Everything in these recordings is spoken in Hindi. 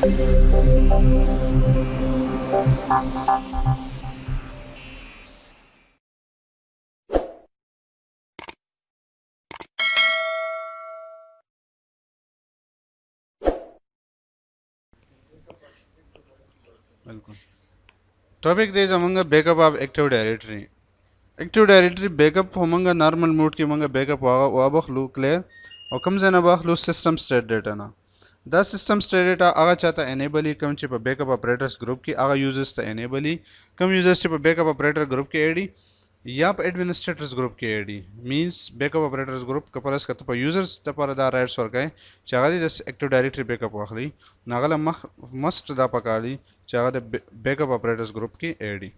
बिल्कुल। टॉपिक दे जमंगा backup of active directory. Active directory backup होमंगा नॉर्मल मोड की मंगा बैकअप वाबख लू क्लियर और कम जना बख लू सिस्टम स्टेट डेटा ना द सिस्टम स्टेट डेटा आगा चाहता एनेबल कम चिप बैकअप ऑपरेटर्स ग्रुप की आगा यूजर्स ता एनेबल कम यूजर्स चिप बैकअप ऑपरेटर ग्रुप की एडी या एडमिनिस्ट्रेटर्स ग्रुप की एडी मींस बैकअप ऑपरेटर्स ग्रुप कपरस का तो यूजर्स तपर दा राइट्स वर गए चागा जस active directory backup वाखली Nagla must दा पकाली चागा बैकअप ऑपरेटर्स ग्रुप की एडी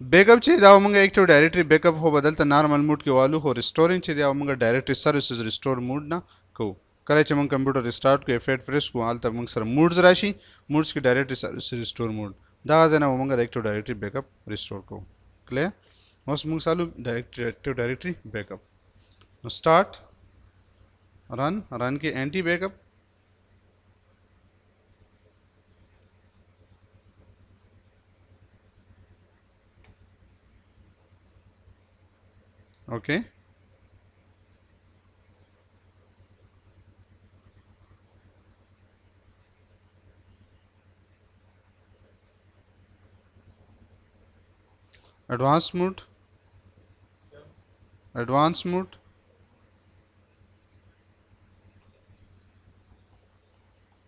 बैकअप चाहिए दाव मंगा एक्टिव डायरेक्टरी बैकअप हो बदलता नॉर्मल मूड के वालू हो रिस्टोरिंग चाहिए दाव मंगा डायरेक्टरी सर्विसेज रिस्टोर मूड ना को करे चे मंग कंप्यूटर रिस्टार्ट को एफेट फ्रेश को आल तक मंग सर मूड्स राशि मूड्स की डायरेक्टरी सर्विस रिस्टोर मूड दावा जना मंगा एक्टिव डायरेक्टरी बैकअप रिस्टोर को क्लियर मस मंग सालू directory active directory backup start run run की NT backup okay advance mode advance mode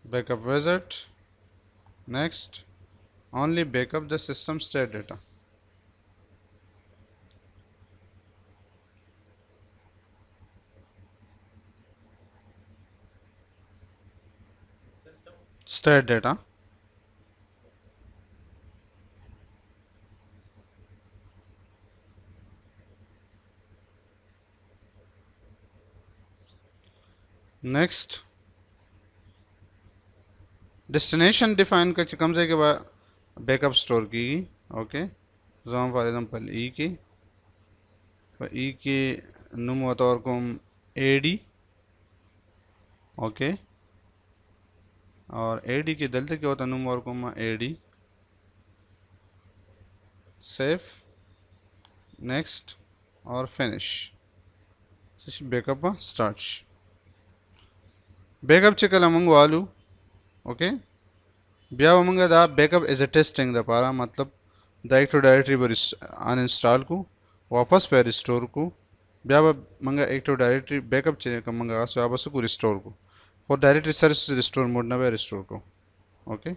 backup wizard next only backup the system state data state data next destination define कर कम से के बाद बैकअप स्टोर की ओके जॉन फॉर एग्जांपल ई की नुम और कुम एडी ओके और एडी की दलते क्या होता नुम और कुम एडी सेफ नेक्स्ट और फिनिश बैकअप स्टार्ट बैकअप चेकल अमंग वालू ओके ब्या मंगा दा बैकअप एज ए टेस्टिंग द पारा मतलब द एक्टिव डायरेक्टरी पर अनइंस्टॉल को वापस पे रिस्टोर को ब्या मंगा एक्टिव डायरेक्टरी बैकअप चाहिए कम मंगा वापस को रिस्टोर को for directory service restore mode ना रिस्टोर को ओके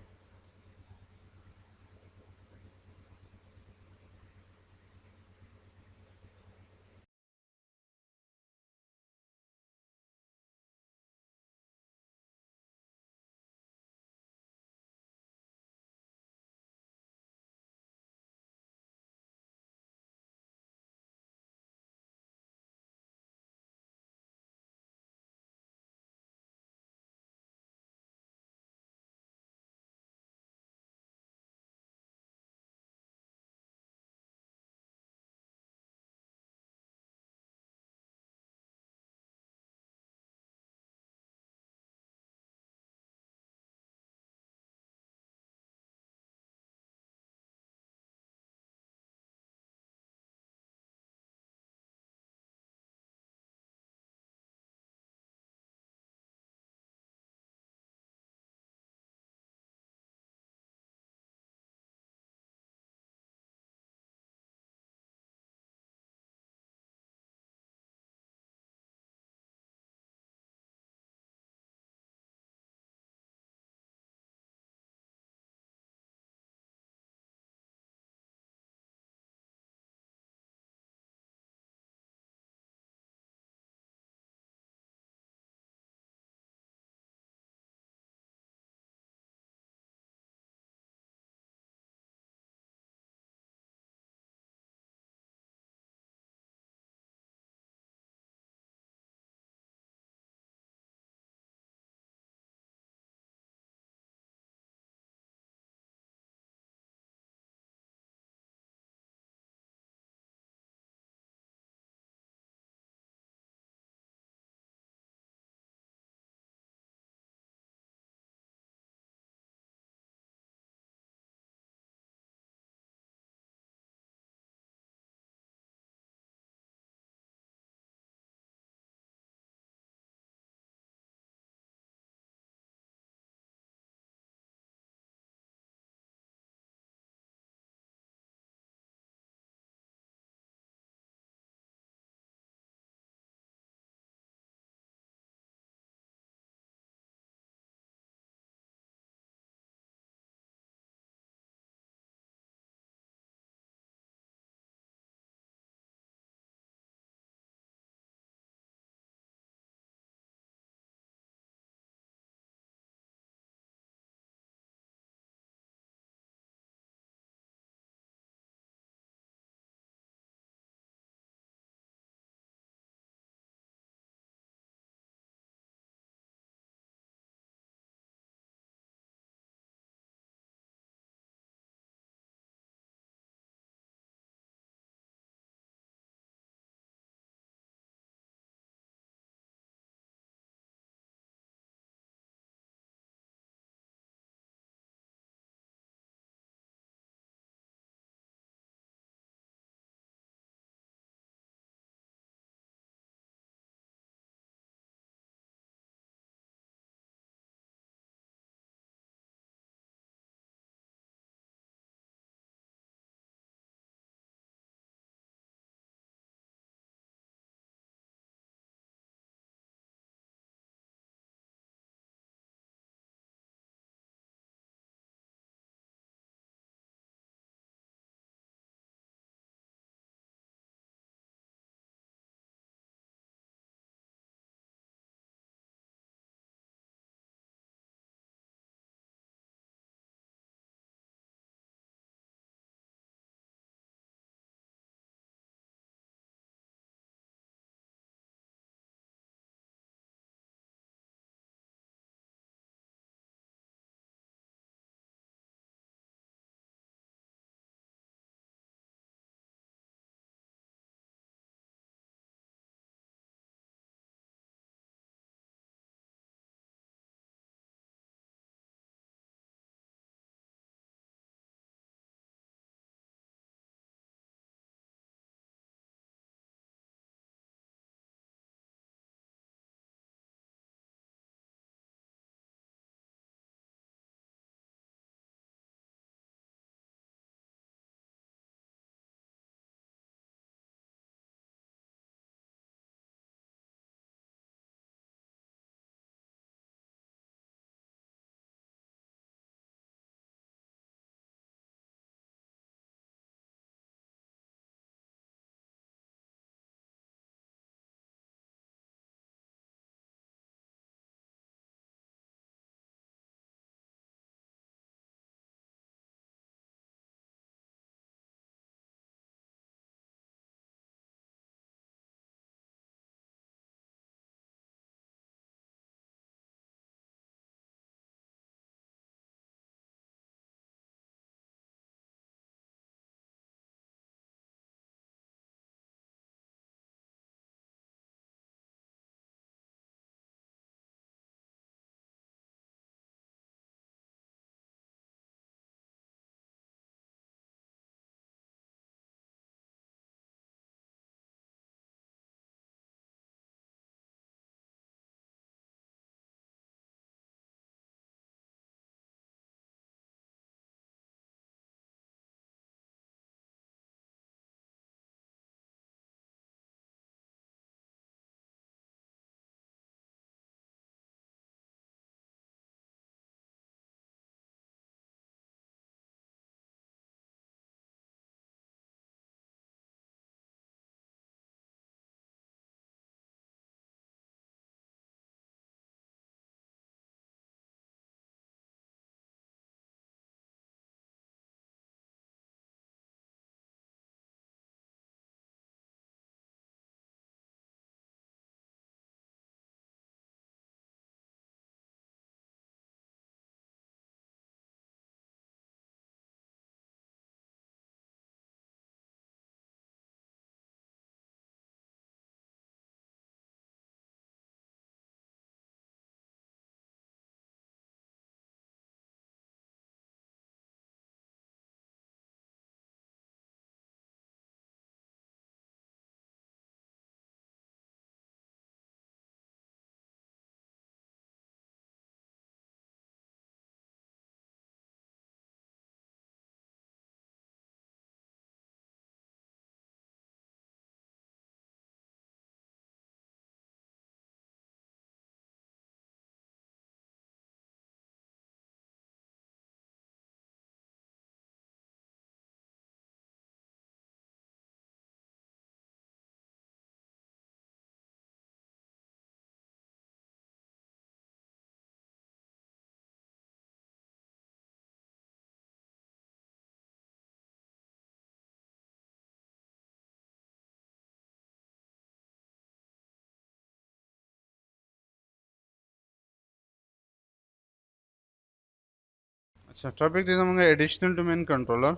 अच्छा टॉपिक दे जमंगा additional domain controller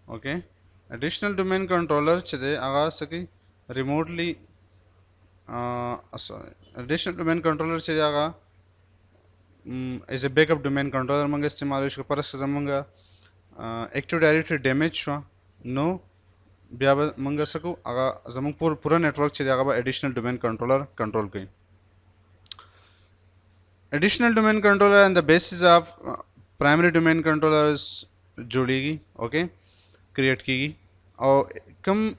okay additional domain controller चे दे आगा सकी रिमोटली एडिशनल डोमेन कंट्रोलर चे आगा as a backup domain controller मंगे इस्तेमाल इसको परस जमंगा एक्टिव डायरेक्टरी डैमेज शो नो बिया मंगा सकू आगा जमंग पूरा नेटवर्क चे आगा एडिशनल डोमेन कंट्रोलर कंट्रोल कई additional domain controller and the basis of primary domain controllers जुड़ेगी ओके क्रिएट की और कम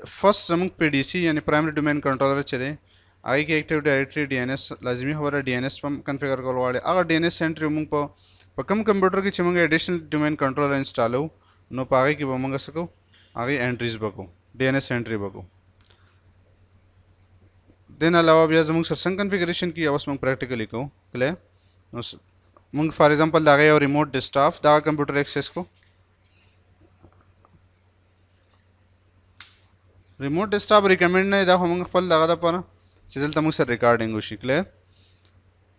फर्स्ट जमुक पीडीसी यानी प्राइमरी डोमेन कंट्रोलर चले आगे की एक्टिव डायरेक्टरी डीएनएस लाजमी हमारा डीएनएस पम कॉन्फ़िगर कर वाले अगर डीएनएस सेंटर मुंग पर कम कंप्यूटर की चिमंगे एडिशनल डोमेन कंट्रोलर इंस्टॉल हो नो पागे की बमंगा सको आगे एंट्रीज बको डीएनएस एंट्री बको देन अलावा भी जमुक सत्संग कॉन्फ़िगरेशन की अवस मंग प्रैक्टिकली को क्लियर मंग फॉर एग्जांपल दागे और रिमोट डेस्कटॉप दागा कंप्यूटर एक्सेस को रिमोट डेस्कटॉप रिकमेंड नहीं दा हम पल लगा दा पर चल तमुक सर रिकॉर्डिंग उसी क्लियर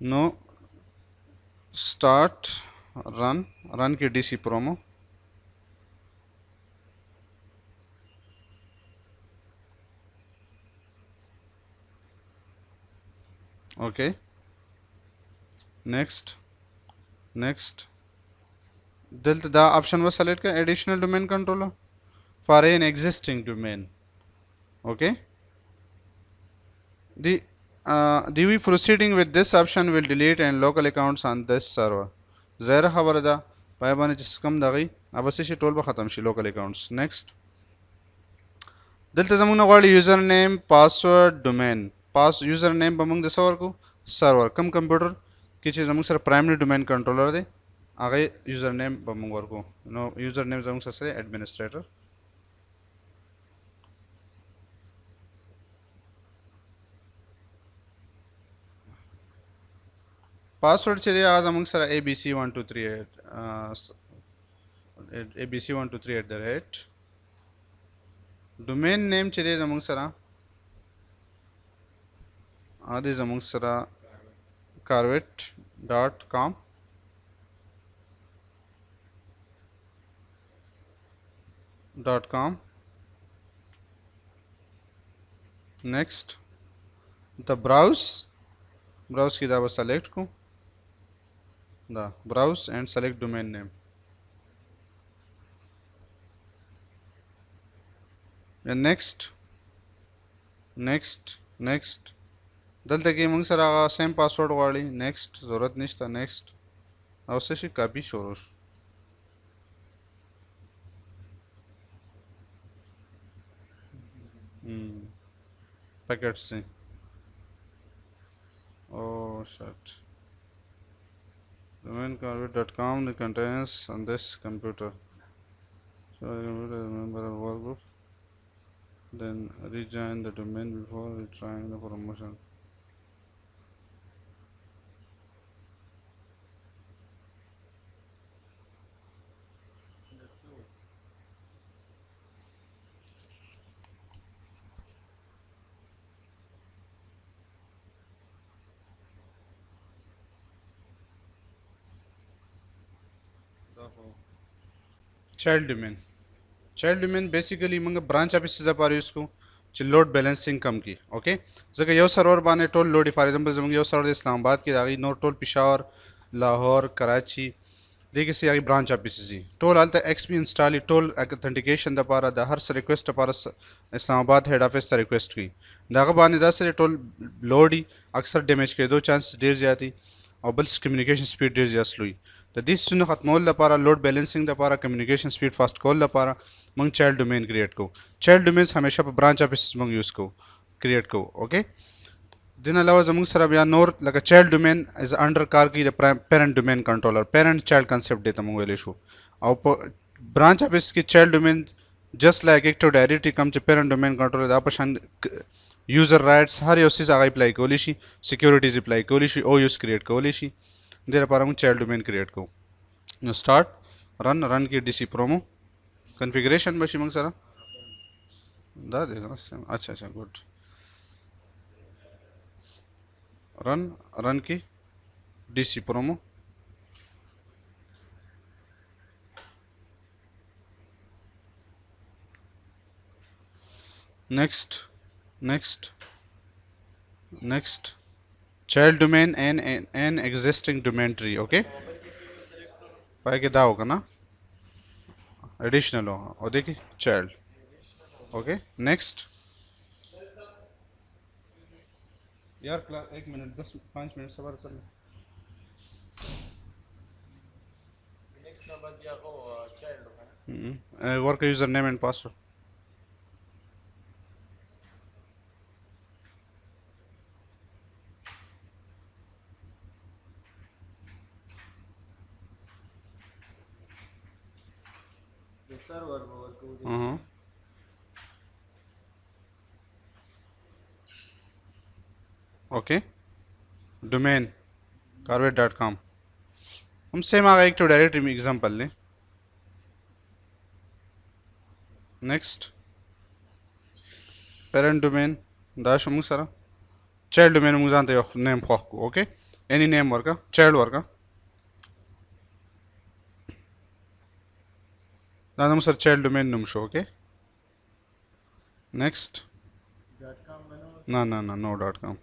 नो स्टार्ट रन रन की DC promo okay next next दिल दा ऑप्शन was select का additional domain controller for an existing domain okay the we proceeding with this option will delete and local accounts on this server ज़ाहिर खबर दा पायबाने जिस कम दगी अब से टोल पर ख़त्म शी local accounts next दिल तजमुना वाली यूज़र नेम पासवर्ड डोमेन पास यूज़र नेम बमंग दसवर को सर्वर कम कंप्यूटर की चीज़ जमुक सर प्राइमरी डोमेन कंट्रोलर दे आगे यूज़र नेम बमंग वर को नो यूज़र नेम जमुक सर से एडमिनिस्ट्रेटर पासवर्ड चलिए आज among sir abc123 domain name चलिए जमुक सर आदि जमुक सर carvet.com नेक्स्ट द ब्राउज की दावा सेलेक्ट को द browse and select domain name next next next दल तक मंग सर आगा सेम पासवर्ड वाली नेक्स्ट ज़रूरत नहीं था नेक्स्ट अवश्य कॉपी शोरूश पैकेट्स से oh shit domain.com contains on this computer so remember a workgroup then rejoin the domain before retrying the promotion child domain basically मंग ब्रांच ऑफिस से पार इसको लोड बैलेंसिंग कम की ओके जगह यो सर्वर बाने टोल लोड फॉर एग्जांपल जब यो सर्वर इस्लामाबाद की आगे नोर टोल पिशावर लाहौर कराची देखिए से आगे ब्रांच ऑफिस जी टोल हाल तक XP install toll authentication the पारा द हर से रिक्वेस्ट पारा Islamabad head office the request की दागा बाने दा से टोल लोड ही अक्सर डैमेज के दो चांस देर जाती और बल्स कम्युनिकेशन स्पीड देर जास लुई तो दिस सुन खत्मोल द पारा लोड बैलेंसिंग द पारा कम्युनिकेशन स्पीड फास्ट कॉल द पारा मंग चाइल्ड डोमेन क्रिएट को चाइल्ड डोमेन्स हमेशा ब्रांच ऑफिस मंग यूज़ को क्रिएट को ओके दिन अलावा जमुंग सर अब यहाँ नोर लगा चाइल्ड डोमेन इज अंडर कार की parent domain controller parent child concept देता मंग वेले शो और ब्रांच ऑफिस की child domain just like active directory कम पेरेंट डोमेन कंट्रोलर आपशान यूजर राइट्स हर योसिस आगे अप्लाई कोलिशी सिक्योरिटीज अप्लाई कोलिशी ओ यूज क्रिएट कोलिशी देर पारा मंग चाइल्ड डोमेन क्रिएट को स्टार्ट रन की डीसी प्रोमो कॉन्फ़िगरेशन बशी मंग सर दा देखना अच्छा अच्छा गुड रन की DC promo next, next, next. Child domain and an existing domain tree. Okay, पाए के दा होगा ना एडिशनल होगा और देखिए चाइल्ड. Okay next. यार एक मिनट 5 मिनट सबर कर ले. नेक्स्ट नंबर दिया को चाइल्ड होगा ना. Work user name and password. Server work okay domain carvet.com. हम सेम आ गए एक तो डायरेक्टरी में एग्जांपल लें. नेक्स्ट पेरेंट डोमेन दाश हम सारा चाइल्ड डोमेन हम जानते हो नेम खो. ओके एनी नेम वर्का चाइल्ड वर्का दादा सर चाइल्ड डोमेन नम शो. Okay next. .com बनो ना ना ना नो .com.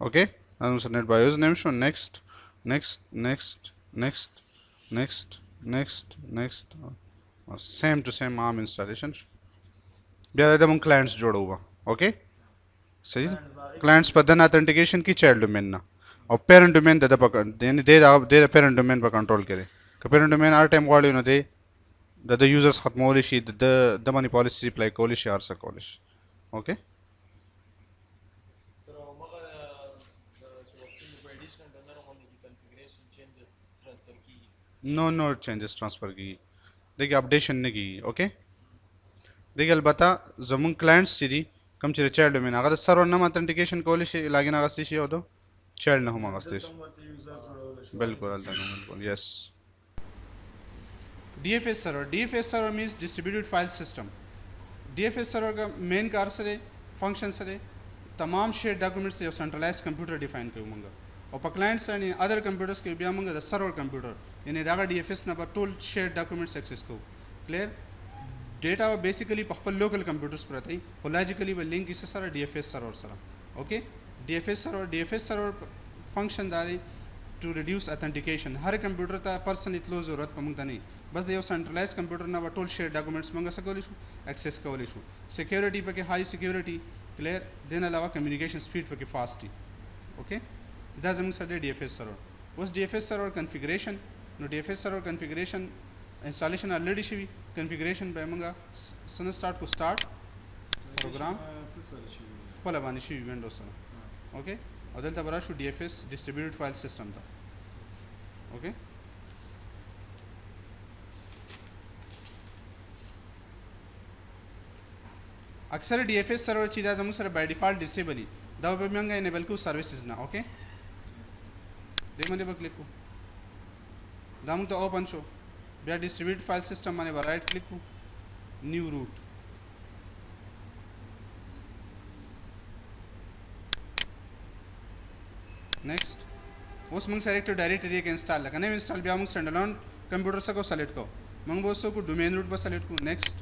ओके दादा सर नेट बायोस नेम शो. Next next next next next next next same to same आर्म इंस्टॉलेशन ब्यादा हम क्लाइंट्स जोड़ो हुआ. ओके सही क्लाइंट्स पदन ऑथेंटिकेशन की चाइल्ड डोमेन ना और पेरेंट डोमेन दे पकड़ यानी दे पेरेंट डोमेन पर कंट्रोल करे पेरेंट डोमेन हर टाइम वाले ना दे द यूजर्स खत्म होली शी द मनी पॉलिसी अप्लाई कोली शी आर सकोलिश. ओके सर मगर जो एडिशनल डोमेन होने की कॉन्फ़िगरेशन चेंजेस ट्रांसफर की नो नो चेंजेस ट्रांसफर की देखिए अपडेशन नहीं की. ओके देखिए अलबत्ता जमुन क्लाइंट्स ची कम चीज चाइल्ड डोमेन अगर सर्वर नाम ऑथेंटिकेशन कोली शी लॉगिन आगा सी हो तो चाइल्ड ना हम आगा सी बिल्कुल बिल्कुल yes. DFS server means distributed file system. DFS server का मेन कार्य से फंक्शन से तमाम शेयर डॉक्यूमेंट्स से सेंट्रलाइज कंप्यूटर डिफाइन करूँगा और पर क्लाइंट्स यानी अदर कंप्यूटर्स के बिया मंगा द सर्वर कंप्यूटर यानी दागा DFS ना पर टोल शेयर डॉक्यूमेंट्स एक्सेस को क्लियर डेटा वो बेसिकली पहले लोकल कंप्यूटर्स पर आते हैं और लॉजिकली वो लिंक इससे सारा DFS सर्वर सारा. ओके DFS सर्वर फंक्शन दारी टू रिड्यूस ऑथेंटिकेशन हर कंप्यूटर ता पर्सन इतलो जरूरत पमुंगता नहीं बस दे सेंट्रलाइज कंप्यूटर ना टोल शेयर डॉक्यूमेंट्स मंगा सकोली शू एक्सेस कोली शू. सिक्योरिटी पे के हाई सिक्योरिटी क्लियर देन अलावा कम्युनिकेशन स्पीड पे के फास्ट. ओके दैट जमंग सदे DFS सर्वर उस DFS सर्वर कॉन्फ़िगरेशन नो DFS server configuration installation already शी कॉन्फ़िगरेशन पे मंगा सन स्टार्ट को स्टार्ट प्रोग्राम पहले बानी शी विंडोज सर. ओके और दलता बरा शू DFS डिस्ट्रीब्यूटेड फाइल सिस्टम था. ओके अक्सर DFS सर्वर चीज़ा जमुन सर बाय डिफ़ॉल्ट डिसेबल ही दाव पे मंगा इनेबल को सर्विसेज ना. ओके दे मने बक लिखो दाम तो ओपन शो बिया डिस्ट्रीब्यूटेड फाइल सिस्टम माने बा राइट क्लिक को न्यू रूट नेक्स्ट उस मंग सेलेक्ट डायरेक्टरी के इंस्टॉल लगा नहीं इंस्टॉल बिया मंग स्टैंडअलोन कंप्यूटर से को सेलेक्ट को मंग बोसो को डोमेन रूट पर सेलेक्ट को नेक्स्ट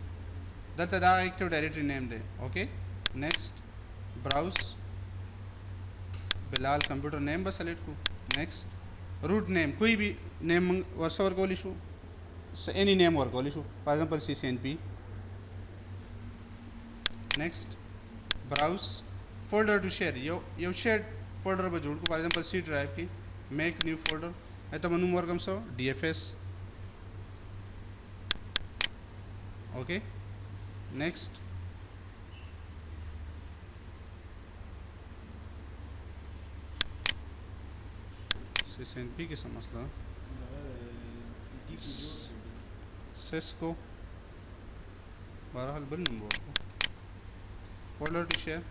दत्ता दा एक्टिव डायरेक्टरी नेम दे. ओके नेक्स्ट ब्राउज बिलाल कंप्यूटर नेम बस सेलेक्ट को नेक्स्ट रूट नेम कोई भी नेम वर्सवर को लिशु एनी नेम वर्क को लिशु for example CCNP. Next browse folder to share यो शेयर फोल्डर पर जोड़ को फॉर एग्जांपल C ड्राइव की मेक न्यू फोल्डर है तो मनु वर्कम सो DFS. ओके नेक्स्ट CCNP की समस्या सिस्को बहरहाल बन नंबर फोल्डर टू शेयर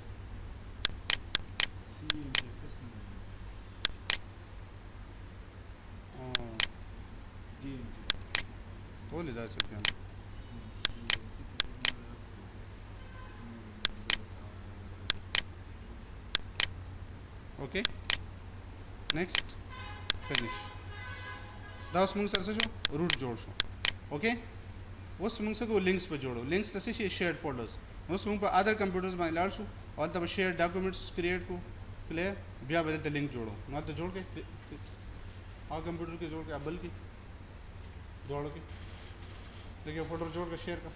तो ले जा सकते हैं. ओके नेक्स्ट फिनिश दा उस मंग सर शो रूट जोड़ शो ओके उस मंग से को लिंक्स पे जोड़ो लिंक्स तसे शेयर्ड फोल्डर्स उस मंग पर अदर कंप्यूटर्स में लाड़ शो और तब शेयर्ड डॉक्यूमेंट्स क्रिएट को क्लियर बिया बदलते लिंक जोड़ो ना तो जोड़ के आ कंप्यूटर के जोड़ के अब बल्कि जोड़ के देखिए फोटो जोड़ के शेयर कर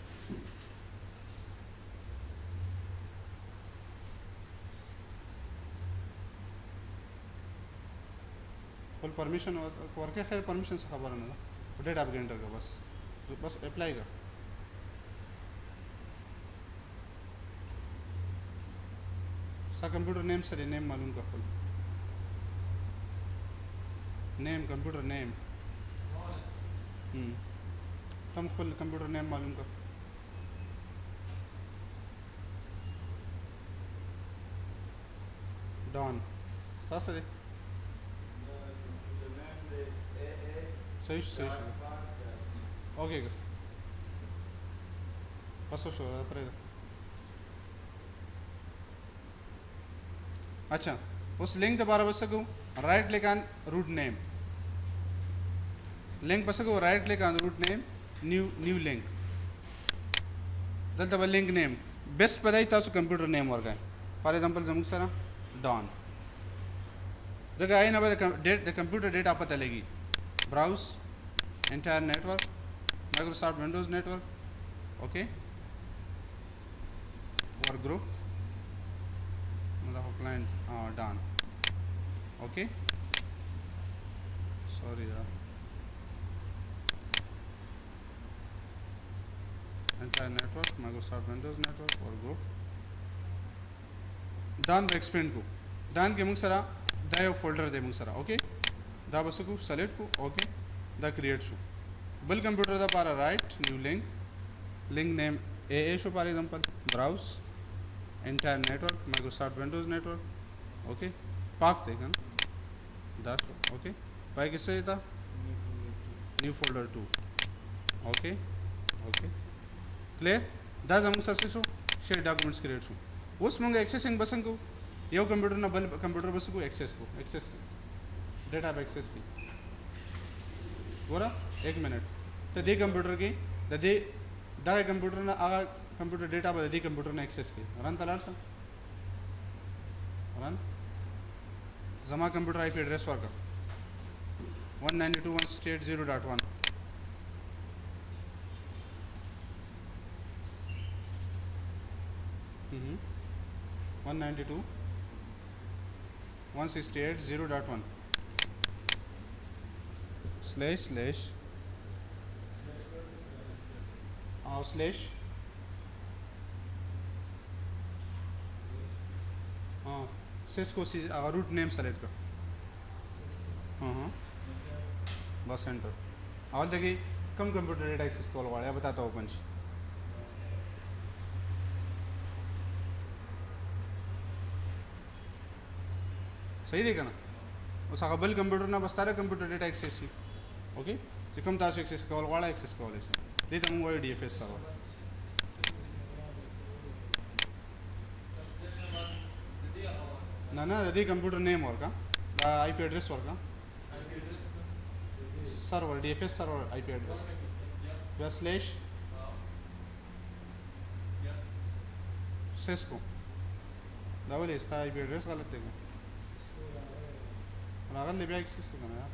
फुल परमिशन और क्या खैर परमिशन से खबर है डेट आप एंटर का बस अप्लाई कर सा कंप्यूटर नेम सर नेम मालूम का फुल नेम कंप्यूटर नेम तम फुल कंप्यूटर नेम मालूम का डॉन सही सही सही ओके बस शो अच्छा उस लिंक दोबारा बस सकूँ right click on root name link बस सकूँ right click on root name new link दल लिंक नेम बेस्ट पता ही था कंप्यूटर नेम और का फॉर एग्जांपल जमुक सर डॉन जगह आई ना डेट कंप्यूटर डेटा पता लगी browse entire network Microsoft Windows network okay work group मतलब क्लाइंट डन ओके सॉरी यार entire network Microsoft Windows network और ग्रुप डन एक्सपेंड को डन के मुंग सरा दा फोल्डर दे मुंग सरा ओके दा बस को सेलेक्ट को ओके दा क्रिएट शो बिल कंप्यूटर दा पारा राइट न्यू लिंक नेम ए show for example browse entire network Microsoft Windows network okay पाक देखन दा शो ओके पाई किससे था new folder 2 okay okay clear दा जमुक सर से show share documents create show उस मंग एक्सेसिंग बसन को यो कंप्यूटर ना बल कंप्यूटर बस को एक्सेस डेटा एक्सेस की बोरा 1 मिनट तो दे कंप्यूटर की दे दा कंप्यूटर ना आगा कंप्यूटर डेटा बदे कंप्यूटर ने एक्सेस की रन तलाड़ सा रन जमा computer IP address work 192.168.0.1 192.168.0.1 slash हाँ सिस्को रूट नेम सेलेक्ट कर हाँ बस एंटर और देखिए कम कंप्यूटर डेटा एक्सेस कॉल वाला बताता हूँ पंच सही देखा ना उस बल कंप्यूटर ना बस तारा कंप्यूटर डेटा एक्सेस ही ओके चिकम तास एक्सेस कॉल वाला एक्सेस कॉल है दे तम वो डीएफएस सर्वर ना यदि कंप्यूटर नेम और का आईपी एड्रेस और का server DFS server IP address या स्लैश सिस्को डबल इसका आईपी एड्रेस गलत देगा अगर ले एक्सेस को करना यार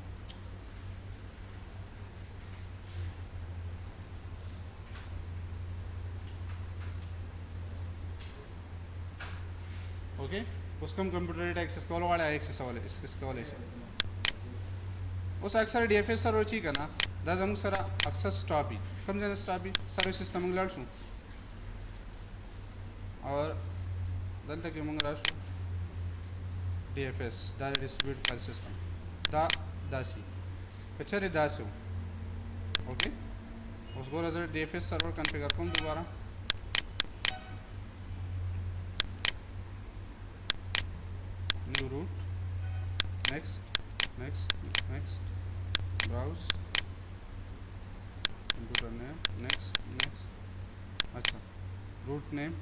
ओके उसको हम कंप्यूटर डेटा एक्सेस कॉल वाला एक्सेस वाले इसके वाले उस अक्सर डीएफएस सर्वर ची का ना दादा हम सरा अक्सर स्टॉप ही कम ज़्यादा स्टॉप ही सर्विस सिस्टम मंगलाड़ शू और दल तक मंगला शू DFS direct distributed file system दासी कचरे दास हो ओके उसको रजर डीएफएस सर्वर कॉन्फ़िगर कौन दोबारा new root next browse computer name next अच्छा root name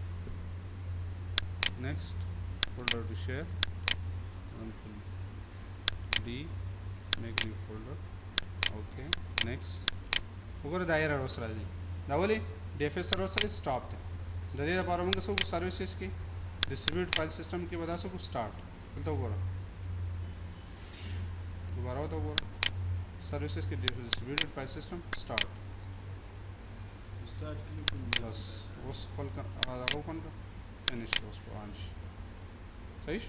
next folder to share D make new folder okay next वगैरह दायरा रोस राजी दावली डीएफएस सर्वर से स्टॉप थे दरिया पारमंग सो सर्विसेज की डिस्ट्रीब्यूट फाइल सिस्टम की वजह से को स्टार्ट तो बोला दोबारा तो बोला सर्विसेज की distributed file system start start के लिए बस उस कॉल का आधा ओपन का फिनिश उस पांच सही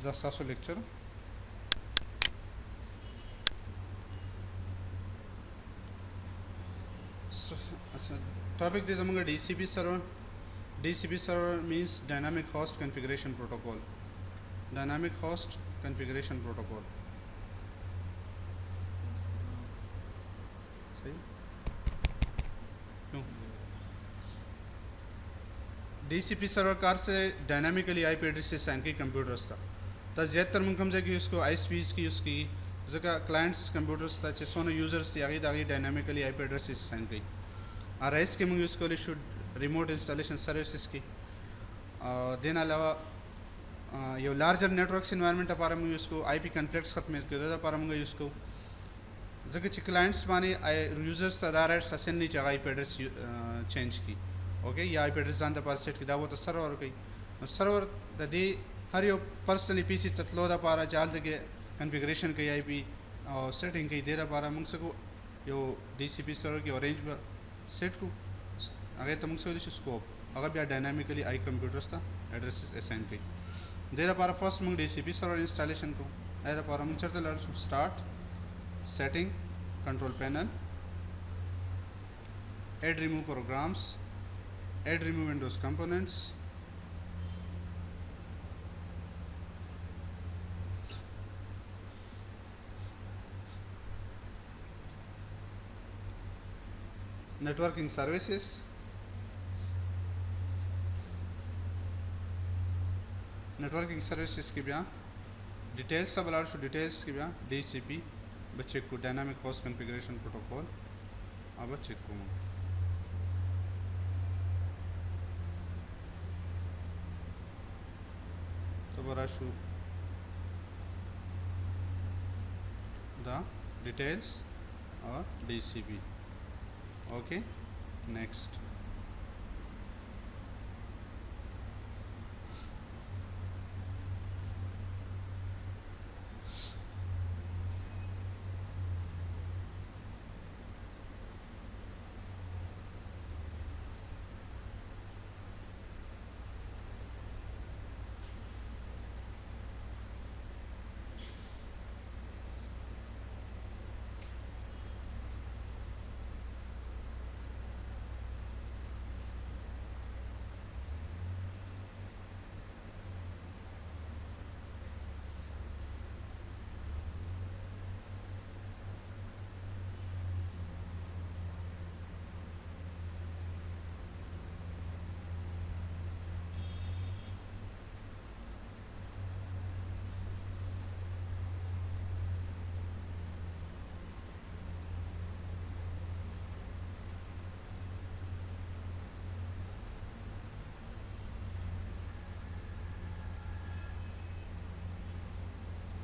10 लेक्चर अच्छा topic this among DCP server means dynamic host configuration protocol dynamic host configuration protocol सही क्यों डीसीपी सर्वर कार से डायनामिकली आईपी एड्रेस असाइन की कंप्यूटर्स था तस ज़्यादातर मुमकन है कि उसको आईएसपीज़ की उसकी जगह क्लाइंट्स कंप्यूटर्स था सोनो यूज़र्स थी आगे दागी डायनामिकली आईपी एड्रेस असाइन की और राइस के मुझे उसको शुड रिमोट इंस्टॉलेशन सर्विसेज की देन अलावा यो लार्जर नेटवर्क्स इन्वायरमेंट पारा मुझे उसको आईपी कॉन्फ्लिक्ट्स खत्म कर पारा मुझे उसको जगह क्लाइंट्स माने यूज़र्स तदाराइट्स असेन नहीं जगह आईपी एड्रेस चेंज की ओके या आईपी एड्रेस जानते पास सेट की दावो तो सर्वर कई सर्वर दे हर यो पर्सनली पीसी तत्लो दा पारा जाल दे कॉन्फ़िगरेशन कई आईपी और सेटिंग कई दे दा पारा मुंग सको यो डीसीपी सर्वर की ऑरेंज सेट को अगर तो मुंग से स्कोप अगर भी डायनामिकली आई कंप्यूटर्स था एड्रेस असाइन कई दे दा पारा फर्स्ट मुंग डीसीपी सर्वर इंस्टॉलेशन को ऐ दा पारा मुंग चलते लड़ start setting control panel add remove programs add remove windows components networking services networking services की बिया डिटेल्स सब लाड़ डिटेल्स की बिया डीसीपी बच्चे को डायनामिक होस्ट कॉन्फ़िगरेशन प्रोटोकॉल अब चेक को तो बरा शू द डिटेल्स और डीसीपी ओके नेक्स्ट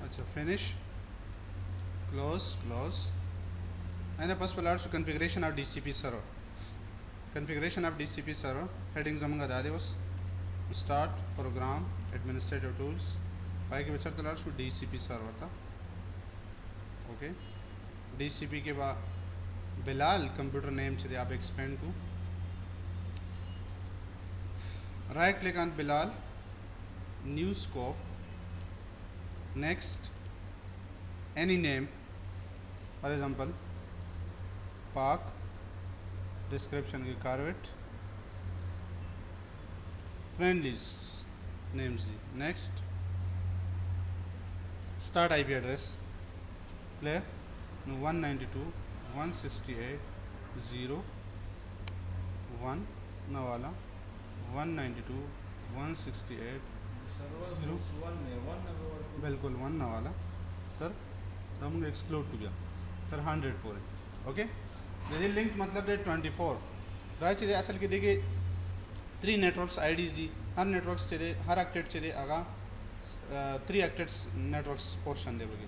अच्छा finish close and a first large configuration of DCP server. Configuration of DCP server headings among the start program administrative tools. पाए के बच्चा तलाश शू DCP server था. Okay. DCP के बाद बिलाल कंप्यूटर नेम चाहिए आप एक्सपेंड को. Right click on Bilal. New scope. Next. Any name. For example. Park description की carvet friendlies names next start IP address play 192.168.0.1 वाला 192.168 बिल्कुल 1 वाला तर हम एक्सप्लोर टू गया तर 100 पूरे ओके यदि लिंक मतलब है 24 दाई चीज़ें असल की देखिए 3 नेटवर्क्स आईडीज दी हर नेटवर्क्स चले हर एक्टेड चले आगा 3 एक्टेड्स नेटवर्क्स पोर्शन दे बगे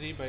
3 by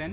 10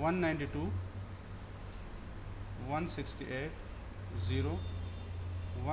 192 168 0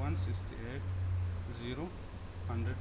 168 0 100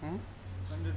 100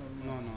no no no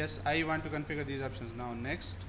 yes I want to configure these options now next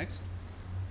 next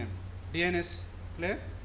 name DNS clear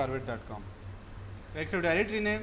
carvet.com active directory name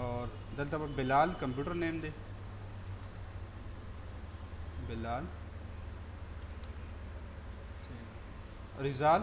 और दलता पर Bilal computer name they Bilal Rijal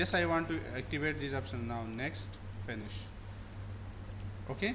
yes I want to activate these options now next finish okay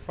F5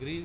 green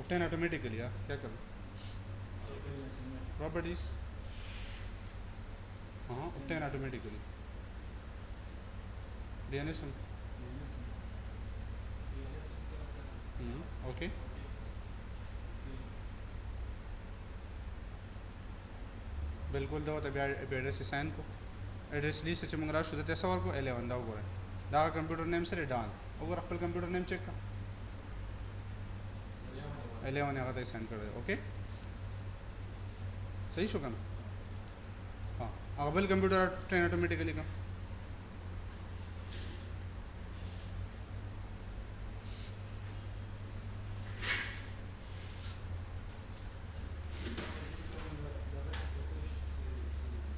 obtain automatically यार क्या करूं प्रॉपर्टीज हाँ obtain automatically DNS ओके बिल्कुल दो तब एड्रेस साइन को एड्रेस ली से मंगरा शुद्ध तेसवर को 11 दा वगैरह दा कंप्यूटर नेम से डाल वगैरह अपने कंप्यूटर नेम चेक का 11 आगा तक साइन कर दे ओके सही शो करना हाँ अगल कंप्यूटर ट्रेन ऑटोमेटिकली का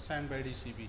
assigned by DCP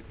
IP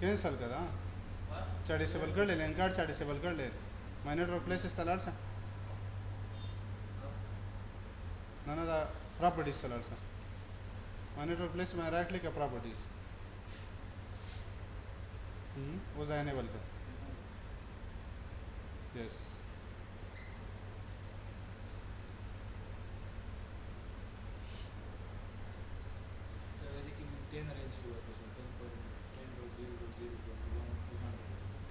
cancel करा चा डिसेबल कर ले लैन कार्ड चा डिसेबल कर ले माइनर रिप्लेस installer सा ना दा properties installer सा माइनर रिप्लेस में राइट क्लिक properties वो जा enable कर yes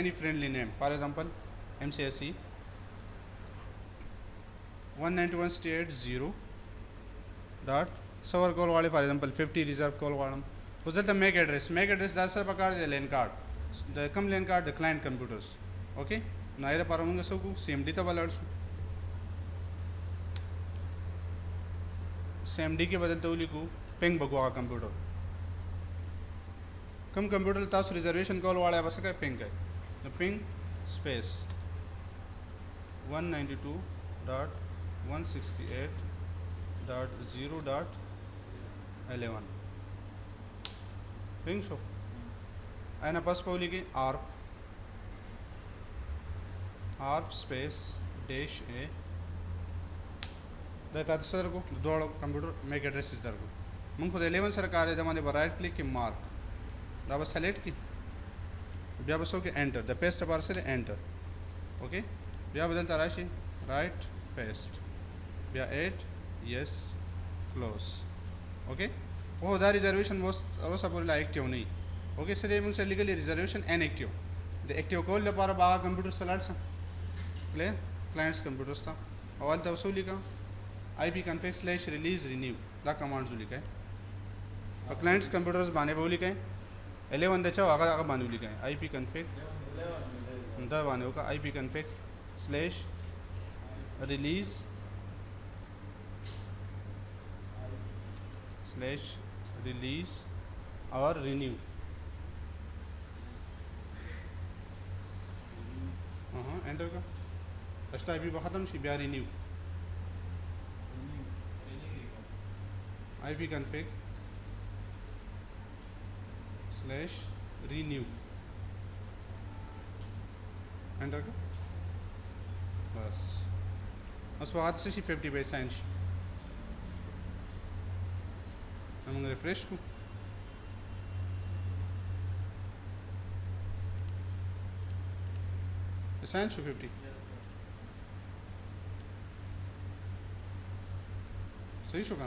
any friendly name for example MCSE 191.168.0 dot server कॉल वाले फॉर एग्जांपल 50 रिजर्व कॉल वालम उस दलता मैक एड्रेस दास सर प्रकार दे लेन कार्ड द कम लेन कार्ड द क्लाइंट कंप्यूटर्स ओके नायरे पारमुंगा सबको CMD ता बलाडसु CMD के बदल तो लिखू पिंग बगवा कंप्यूटर कम कंप्यूटर तास रिजर्वेशन कॉल वाले बस का पिंग है पिंग स्पेस 192.168.0.11 पिंग शो आयना पास पावली की आर्प स्पेस डैश ए दाता सर को दो कंप्यूटर मैक एड्रेस दर को मुंग खुद 11 सरकार है जमाने पर राइट क्लिक की मार्क दा बस सेलेक्ट की बिया बस ओके एंटर द पेस्ट बार से एंटर ओके बिया बदलता राशि राइट पेस्ट बिया 8 यस क्लोज ओके वो दा रिजर्वेशन वो सब एक्टिव नहीं ओके सर मुंग से legally reservation an active the active call ले पारा बागा कंप्यूटर सलाड सा प्ले क्लाइंट्स कंप्यूटर्स था और दा वसूली का IP config slash release renew दा कमांड जो लिखा है और क्लाइंट्स कंप्यूटर्स बाने बोली का 11 दचा आगा बाने बोली का IP config दा बाने होगा IP config slash release और renew एंटर का फर्स्ट IP ख़त्म शी बिया renew IP config slash renew enter का बस बाद से 50 by साइन हम रिफ्रेश को साइन 50 सही शो का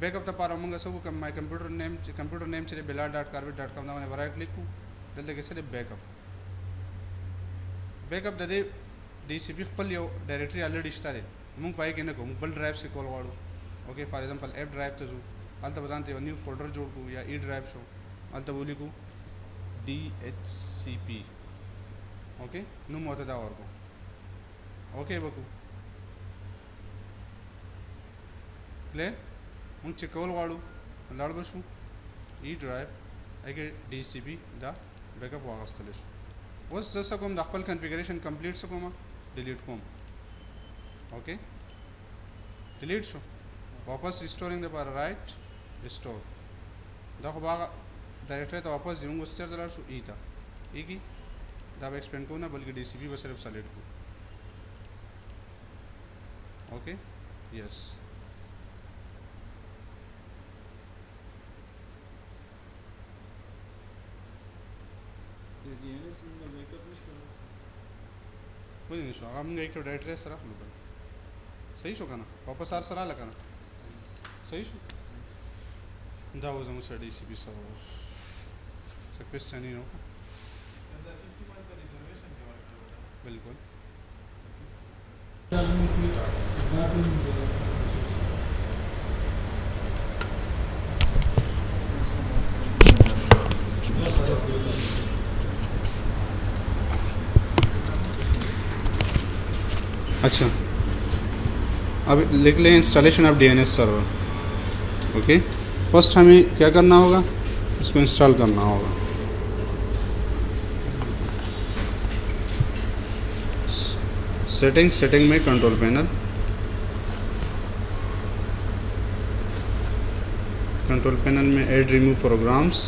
बैकअप तो पारा मंगा सब को माय कंप्यूटर नेम चले bilal.carvit.com ना मैंने राइट क्लिक को जल्दी कैसे बैकअप दे DCP खपल यो डायरेक्टरी ऑलरेडी स्टारे मुंग पाई के न को बल ड्राइव से कॉल वाड़ो ओके फॉर एग्जांपल ऐप ड्राइव तो जो अलता बताते हो न्यू फोल्डर जोड़ को या ई ड्राइव शो अलता बोली को DHCP ओके नु मोते दा और को ओके बकू क्लियर मुझ चिकवल वाड़ू लाड़ बसू ई ड्राइव आगे DCP दा बैकअप वागस्तलेश उस जैसा को हम दाखल कॉन्फ़िगरेशन कंप्लीट सको हम डिलीट को ओके डिलीट शो वापस रिस्टोरिंग द पार राइट रिस्टोर दाखो बागा डायरेक्टरी तो वापस जाऊँगा उससे ज़रा शो ई था ई की दाब एक्सपेंड को ना बल्कि DCP बस सिर्फ सेलेक्ट को ओके यस DNS में बैकअप नहीं शुरू कोई नहीं शो हम एक तो डायरेक्टरी सरा खलूँ सही शो का ना वापस आर सरा लगा ना सही शो दा वो जमूँ से DCP सर्वर से क्वेश्चन ही हो अंदर 51 का रिजर्वेशन के बारे में बता बिल्कुल अच्छा अब लिख लें installation of DNS server okay first हमें क्या करना होगा इसको इंस्टॉल करना होगा सेटिंग में कंट्रोल पैनल में add remove programs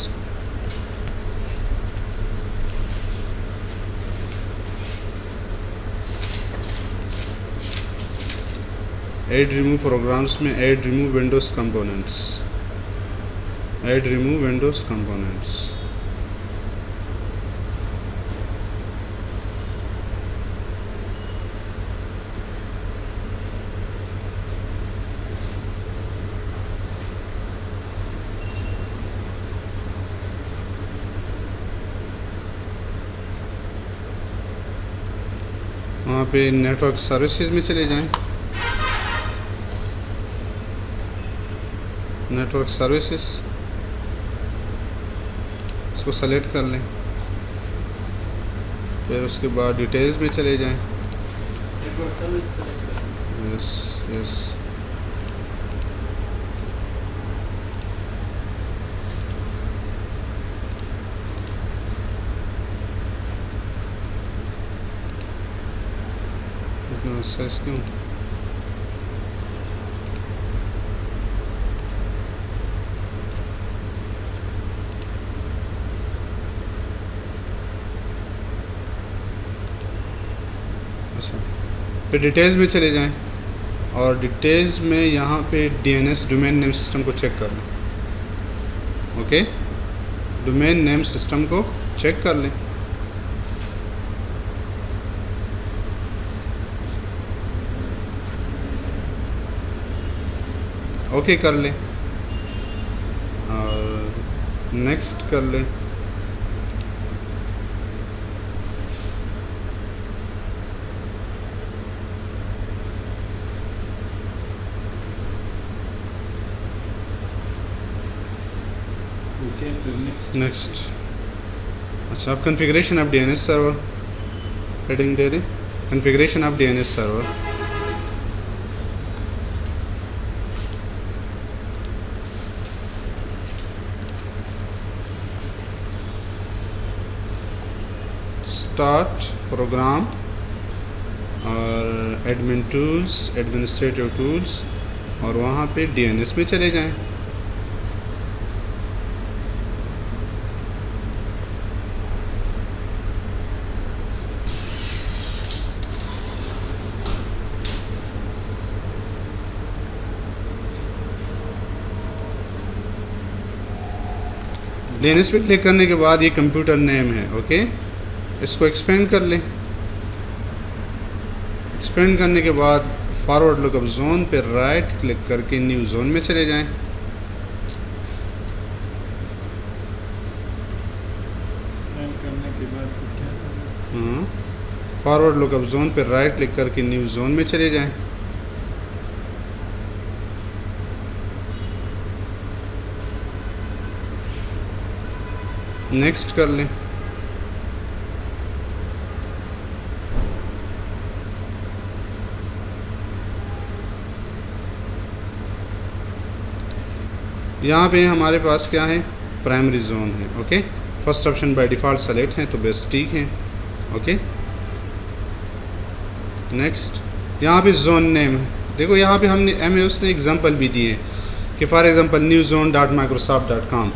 add remove programs में ऐड रिमूव विंडोज कंपोनेंट्स वहाँ पे नेटवर्क सर्विसेज में चले जाएं नेटवर्क सर्विसेज इसको सेलेक्ट कर लें फिर उसके बाद डिटेल्स में चले जाएं नेटवर्क सर्विस सेलेक्ट करें यस यस इतना एक्सेस क्यों अच्छा फिर डिटेल्स में चले जाएं और डिटेल्स में यहाँ पे DNS डोमेन नेम सिस्टम को चेक कर लें ओके डोमेन नेम सिस्टम को चेक कर लें ओके कर लें और नेक्स्ट कर लें ओके फिर नेक्स्ट अच्छा अब configuration of DNS server heading दे दें configuration of DNS server start program और एडमिन टूल्स एडमिनिस्ट्रेटिव टूल्स और वहाँ पे DNS में चले जाएं DNS पे क्लिक करने के बाद ये कंप्यूटर नेम है ओके इसको एक्सपेंड कर लें एक्सपेंड करने के बाद फॉरवर्ड लुकअप जोन पे राइट क्लिक करके न्यू जोन में चले जाएं स्कैन करने के बाद फिर क्या करना फॉरवर्ड लुकअप जोन पे राइट क्लिक करके न्यू जोन में चले जाएं नेक्स्ट कर लें यहाँ पे हमारे पास क्या है प्राइमरी जोन है okay first option by default select है तो बेस्ट ठीक है ओके नेक्स्ट यहाँ पे जोन नेम है देखो यहाँ पे हमने उसने एग्जांपल भी दिए हैं कि for example newzone.microsoft.com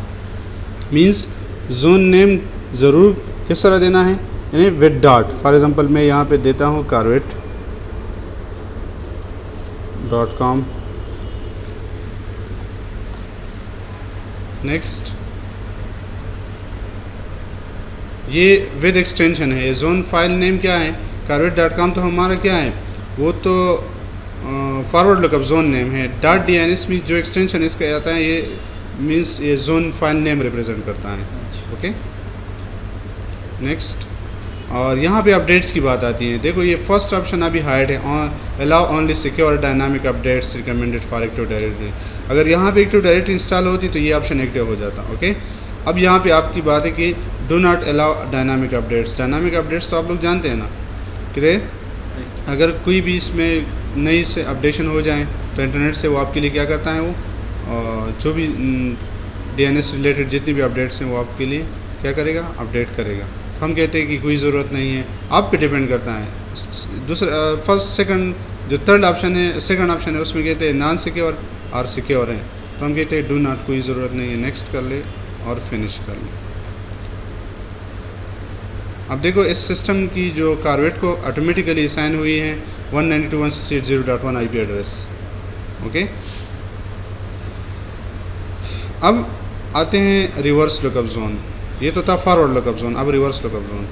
means zone name ज़रूर किस तरह देना है, यानी विद डॉट। फॉर एग्ज़ाम्पल मैं यहाँ पे देता हूँ carvet.com। नेक्स्ट, ये विद एक्सटेंशन है। जोन फाइल नेम क्या है, carvet.com, तो हमारा क्या है, वो तो फॉरवर्ड लुकअप जोन नेम है। .dns में जो एक्सटेंशन इसका आता है, ये मीन्स ये जोन फाइल नेम रिप्रेजेंट करता है। ओके, नेक्स्ट, और यहाँ पे अपडेट्स की बात आती है। देखो ये फर्स्ट ऑप्शन अभी हाइड है, allow only secure dynamic updates recommended for active directory. अगर यहाँ पे एक्टिव डायरेक्टरी इंस्टॉल होती तो ये ऑप्शन एक्टिव हो जाता। ओके, अब यहाँ पे आपकी बात है कि do not allow dynamic updates. Dynamic updates तो आप लोग जानते हैं ना, कि अगर कोई भी इसमें नई से अपडेशन हो जाए तो इंटरनेट से वो आपके लिए क्या करता है, वो जो भी DNS रिलेटेड जितनी भी अपडेट्स हैं वो आपके लिए क्या करेगा, अपडेट करेगा। हम कहते हैं कि कोई ज़रूरत नहीं है, आप पे डिपेंड करता है। दूसरा फर्स्ट सेकंड जो थर्ड ऑप्शन है, सेकंड ऑप्शन है, उसमें कहते हैं नॉन सिक्योर और सिक्योर है, तो हम कहते हैं डू नॉट, कोई ज़रूरत नहीं है, नेक्स्ट कर ले और फिनिश कर ले। अब देखो इस सिस्टम की जो कार्वेट को ऑटोमेटिकली असाइन हुई है 192.168.0.1 IP एड्रेस। ओके, अब आते हैं रिवर्स लुकअप जोन। ये तो था फॉरवर्ड लुकअप जोन, अब रिवर्स लुकअप जोन।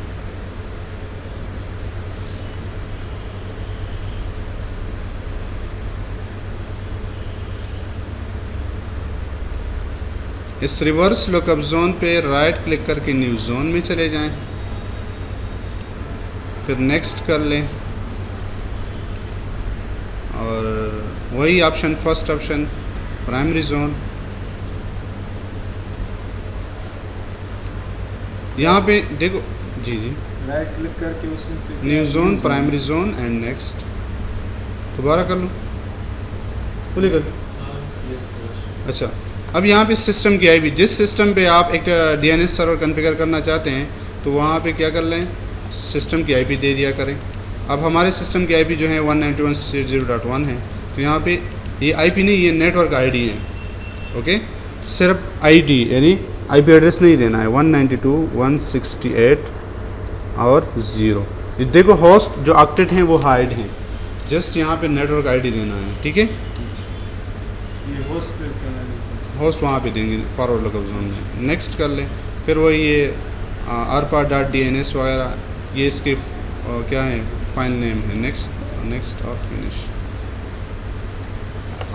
इस रिवर्स लुकअप जोन पे राइट क्लिक करके न्यू जोन में चले जाएं, फिर नेक्स्ट कर लें, और वही option first option primary zone, यहाँ पे देखो जी राइट क्लिक करके उसमें new zone, primary zone and next. दोबारा कर लूँ, बोले कर। अच्छा, अब यहाँ पे सिस्टम की आईपी, जिस सिस्टम पे आप एक DNS सर्वर कॉन्फ़िगर करना चाहते हैं तो वहाँ पे क्या कर लें, सिस्टम की आईपी दे दिया करें। अब हमारे सिस्टम की आईपी जो है 192.168.0.1 है, तो यहाँ पे ये आईपी नहीं, ये नेटवर्क आईडी है। ओके, सिर्फ आईडी यानी आईपी एड्रेस नहीं देना है, 192.168 और 0। ये देखो होस्ट जो ऑक्टेट हैं वो हाइड हैं, जस्ट यहाँ पे नेटवर्क आईडी देना है। ठीक है, ये होस्ट पे करना है, होस्ट वहाँ पे देंगे फॉरवर्ड लुकअप जोन में। नेक्स्ट कर लें, फिर वही ये arpa.dns वगैरह, ये इसके क्या है, फाइल नेम है। नेक्स्ट और फिनिश।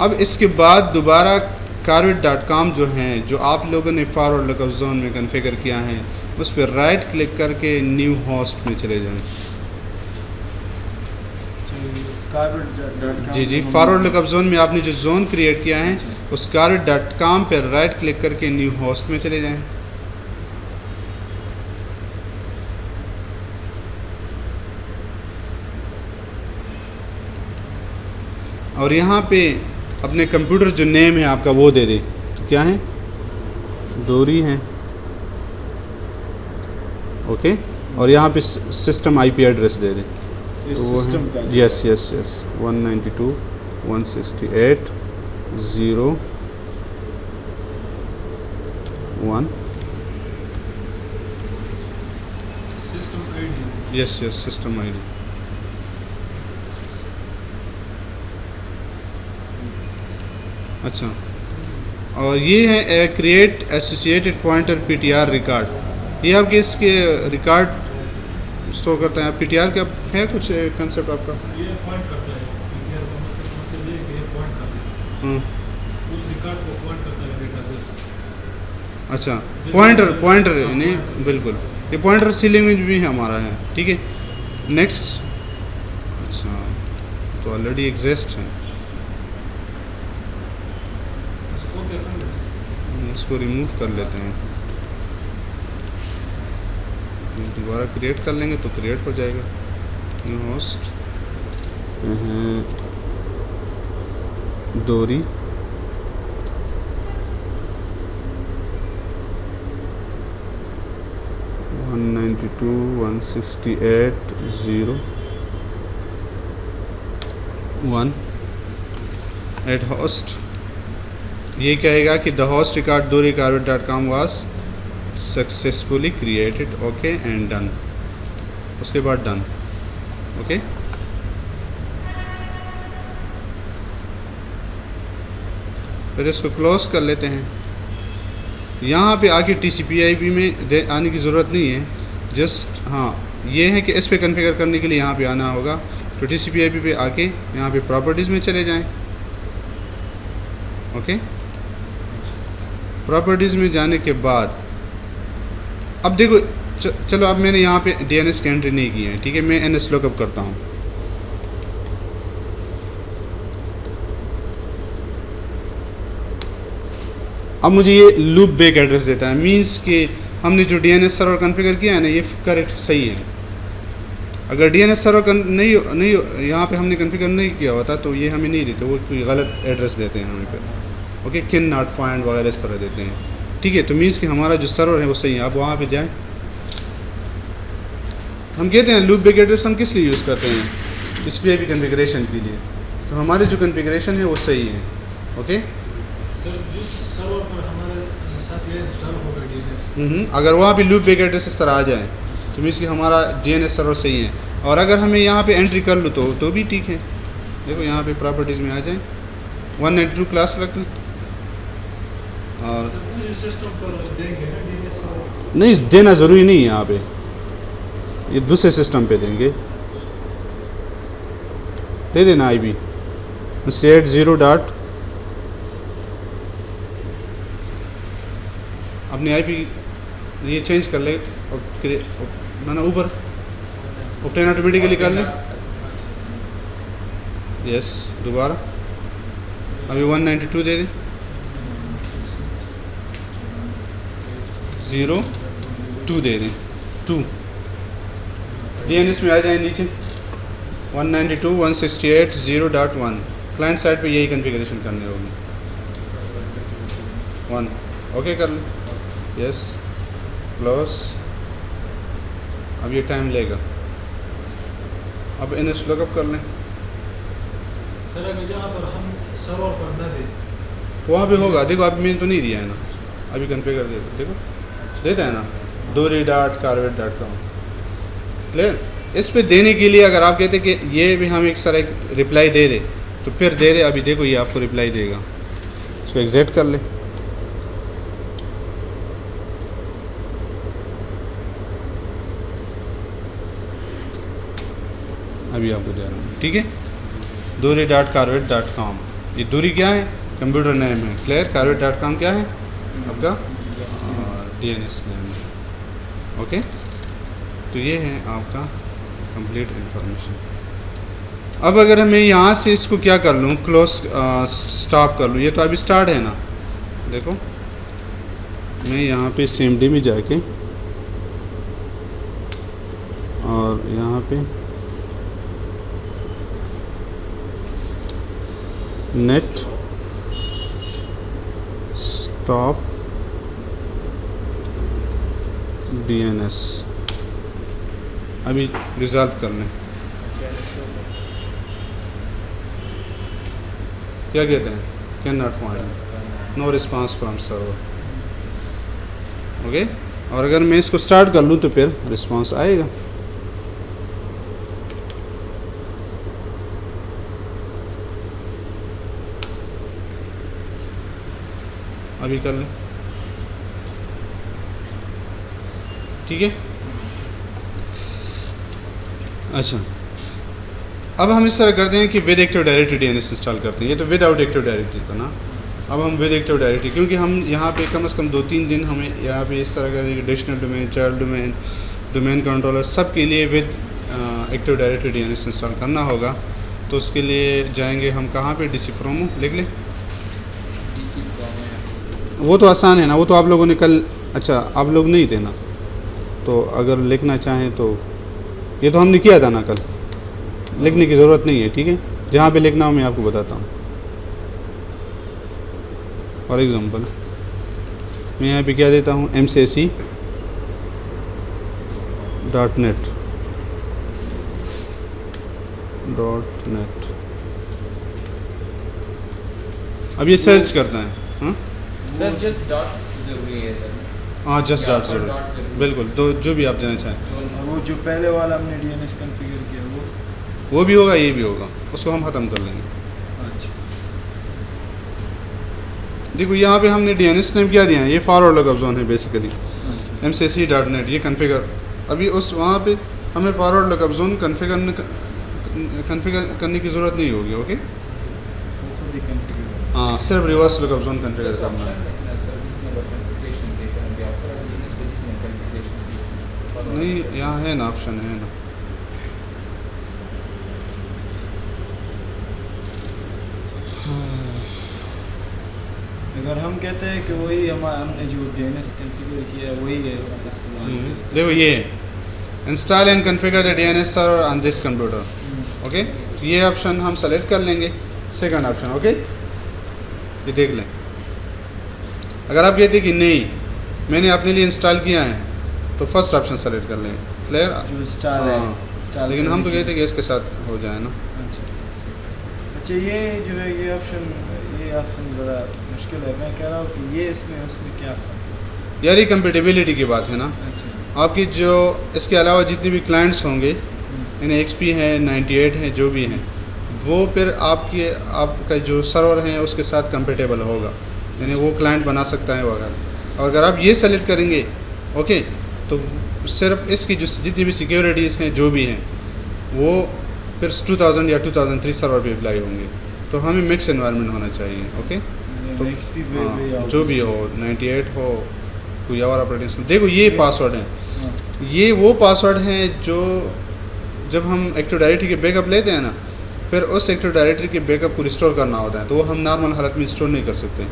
अब इसके बाद दोबारा carvet.com जो है, जो आप लोगों ने फॉरवर्ड लुकअप जोन में कॉन्फ़िगर किया है, उस पर राइट क्लिक करके न्यू होस्ट में चले जाएं। carvet.com। जी, फॉरवर्ड लुकअप जोन में आपने जो जोन क्रिएट किया है, उस carvet.com पर राइट क्लिक करके न्यू होस्ट में चले जाएं। और यहाँ पे अपने कंप्यूटर जो नेम है आपका वो दे दे, तो क्या है, डोरी है। ओके, और यहाँ पे सिस्टम IP एड्रेस दे दे, इस तो वो सिस्टम का है yes 192.168.0.1 system ID. Yes system ID। अच्छा, और ये है create associated pointer PTR record. ये आपके इसके रिकॉर्ड स्टोर करता है। PTR क्या है, कुछ कंसेप्ट आपका? ये पॉइंट करता है, PTR का मतलब ये है कि ये पॉइंट करता है, उस रिकॉर्ड को पॉइंट करता है डेटाबेस। अच्छा, पॉइंटर यानी बिल्कुल, ये पॉइंटर सी लैंग्वेज भी हमारा है। ठीक है, नेक्स्ट। अच्छा, तो ऑलरेडी एग्जिस्ट है, इसको क्या करना है? इसको रिमूव कर लेते हैं, दोबारा क्रिएट कर लेंगे तो क्रिएट हो जाएगा। न्यू होस्ट डोरी, वन 192.168.0.1 एट होस्ट। ये कहेगा कि द होस्ट रिकॉर्ड डोरी carvet.com was successfully created, okay and done, उसके बाद डन, ओके। फिर इसको क्लोज कर लेते हैं। यहाँ पे आके TCP/IP में आने की ज़रूरत नहीं है, जस्ट हाँ ये है कि इस पे कॉन्फ़िगर करने के लिए यहाँ पे आना होगा। तो TCP/IP पे आके यहाँ पे प्रॉपर्टीज़ में चले जाएं, ओके। प्रॉपर्टीज़ में जाने के बाद अब देखो चलो अब मैंने यहाँ पे DNS की एंट्री नहीं की है, ठीक है। मैं NS लुकअप करता हूँ। अब मुझे ये लूप बैक एड्रेस देता है, मींस कि हमने जो DNS सर्वर कॉन्फ़िगर किया है ना, ये करेक्ट सही है। अगर DNS सर्वर नहीं यहाँ पे हमने कॉन्फ़िगर नहीं किया होता तो ये हमें नहीं देते, वो कोई गलत एड्रेस देते हैं हमें पे, ओके। किन नॉट फाइंड वगैरह इस तरह देते हैं, ठीक है। तो मींस कि हमारा जो सर्वर है वो सही है। आप वहाँ पे जाएं। हम कहते हैं लूप बैक एड्रेस हम किस लिए यूज़ करते हैं, TCP/IP कॉन्फ़िगरेशन के लिए। तो हमारी जो कॉन्फ़िगरेशन है वो सही है, ओके। सर जिस सर्वर पर हमारे साथ ये इंस्टॉल होगा DNS, अगर वहाँ पे लूप बैक एड्रेस इस तरह आ जाए तो मीन्स कि हमारा DNS सर्वर सही है। और अगर हमें यहाँ पे एंट्री कर लो तो भी ठीक है। देखो यहाँ पे प्रॉपर्टीज़ में आ जाए, 192 क्लास रख लें और उस सिस्टम पर देंगे ना DNS सर्वर। नहीं देना ज़रूरी नहीं है यहाँ पे, ये दूसरे सिस्टम पे देंगे, दे देना IP सेट 0 डॉट अपनी IP ये चेंज कर ले और मैंने ऊपर ऑप्टेन ऑटोमेटिकली कर लें। यस दोबारा अभी 192 दे दें, 02 दे दें, 2 DNS में आ जाए नीचे 192.168.0.1। क्लाइंट साइड पे यही कॉन्फ़िगरेशन करनी होगी, 1 ओके कर लें। Yes close. अब ये टाइम लेगा। अब NS लुकअप कर लें। सर अगर जहाँ पर हम सर्वर पर न दें वहाँ पे होगा, देखो अभी मैंने तो नहीं दिया है ना, अभी कॉन्फ़िगर दे दो, देखो देता है ना dori.carvet.com क्लियर। इस पे देने के लिए अगर आप कहते कि ये भी हम एक सर एक रिप्लाई दे दे तो फिर दे दे। अभी देखो ये आपको रिप्लाई देगा, इसको एग्जिट कर ले। अभी आपको दे रहा हूँ, ठीक है। dori.carvet.com ये दूरी क्या है, कंप्यूटर नेम है, क्लियर। carvet.com क्या है आपका DNS नेम है, ओके। तो ये है आपका कंप्लीट इंफॉर्मेशन। अब अगर मैं यहाँ से इसको क्या कर लूँ, क्लोज स्टॉप कर लूँ, ये तो अभी स्टार्ट है ना। देखो मैं यहाँ पे CMD में जाके और यहाँ पे नेट स्टॉप DNS अभी रिजॉल्व कर लें। क्या कहते हैं, can not find, no response from server, okay. और अगर मैं इसको स्टार्ट कर लूँ तो फिर रिस्पांस आएगा। अभी कर लें, ठीक है। अच्छा अब हम इस तरह करते हैं कि with active directory DNS install करते हैं। ये तो विदाउट एक्टिव डायरेक्टरी था ना, अब हम विद एक्टिव डायरेक्टरी, क्योंकि हम यहाँ पे कम से कम 2-3 दिन हमें यहाँ पे इस तरह का additional domain, child domain, domain controller सब के लिए with active directory DNS install करना होगा। तो उसके लिए जाएंगे हम कहाँ पे, DC प्रोमो लिख लें। वो तो आसान है ना, वो तो आप लोगों ने कल, अच्छा आप लोग नहीं थे ना, तो अगर लिखना चाहें तो ये तो हमने किया था ना कल, लिखने की ज़रूरत नहीं है, ठीक है। जहाँ पे लिखना हो मैं आपको बताता हूँ। फॉर एग्ज़ाम्पल मैं यहाँ पे क्या देता हूँ, mcc.net अब ये सर्च करता है। हाँ सर जस्ट डॉट जरूरी है सर। हाँ जस्ट या डॉट पर ज़ीरो, डॉट ज़ीरो। बिल्कुल, तो जो भी आप देना चाहें और वो जो पहले वाला हमने DNS कॉन्फ़िगर किया वो भी होगा, ये भी होगा, उसको हम ख़त्म कर लेंगे। अच्छा देखो यहाँ पे हमने DNS नेम क्या दिया है, ये फॉरवर्ड लुकअप जोन है बेसिकली, अच्छा mcc.net ये कॉन्फ़िगर। अभी उस वहाँ पे हमें फॉरवर्ड लुकअप जोन कॉन्फ़िगर करने की ज़रूरत नहीं होगी, ओके। वो खुद ही कॉन्फ़िगर हाँ, सिर्फ रिवर्स लुकअप जोन कॉन्फ़िगर करना है। नहीं, यहाँ है ना, ऑप्शन है ना। अगर हम कहते हैं कि वही हमने जो DNS कॉन्फ़िगर किया है वही है इस्तेमाल करें। देखो ये install and configure the DNS server on this computer, okay. तो ये ऑप्शन हम सेलेक्ट कर लेंगे, सेकंड ऑप्शन, ओके। ये देख लें, अगर आप कहते हैं कि नहीं मैंने अपने लिए इंस्टॉल किया है तो फर्स्ट ऑप्शन सेलेक्ट कर लेंगे, क्लियर। जो इंस्टॉल है इंस्टॉल लेकिन हम तो करने कहते हैं कि इसके साथ हो जाए ना। अच्छा ये जो है ये ऑप्शन ज़रा मुश्किल है। मैं कह रहा हूँ कि ये इसमें उसमें क्या फ़र्क है? यार ये कंपेटेबिलिटी की बात है ना। अच्छा आपकी जो इसके अलावा जितने भी क्लाइंट्स होंगे, यानी XP है, 98 है, जो भी हैं, वो फिर आपका जो सर्वर है उसके साथ कंपेटेबल होगा, यानी वो क्लाइंट बना सकता है वगैरह। और अगर आप ये सेलेक्ट करेंगे, ओके, तो सिर्फ इसकी जो जितनी भी सिक्योरिटीज़ हैं जो भी हैं वो फिर 2000 या 2003 सर्वर पे अप्लाई होंगे। तो हमें मिक्स एनवायरनमेंट होना चाहिए, ओके। तो XP हाँ, जो भी हो, 98 हो, कोई और ऑपरेटिंग सिस्टम। देखो ये पासवर्ड हैं, ये वो पासवर्ड हैं जो जब हम एक्टिव डायरेक्टरी के बैकअप लेते हैं ना, फिर उस एक्टिव डायरेक्टरी के बैकअप को रिस्टोर करना होता है, तो वो हम नॉर्मल हालत में रिस्टोर नहीं कर सकते।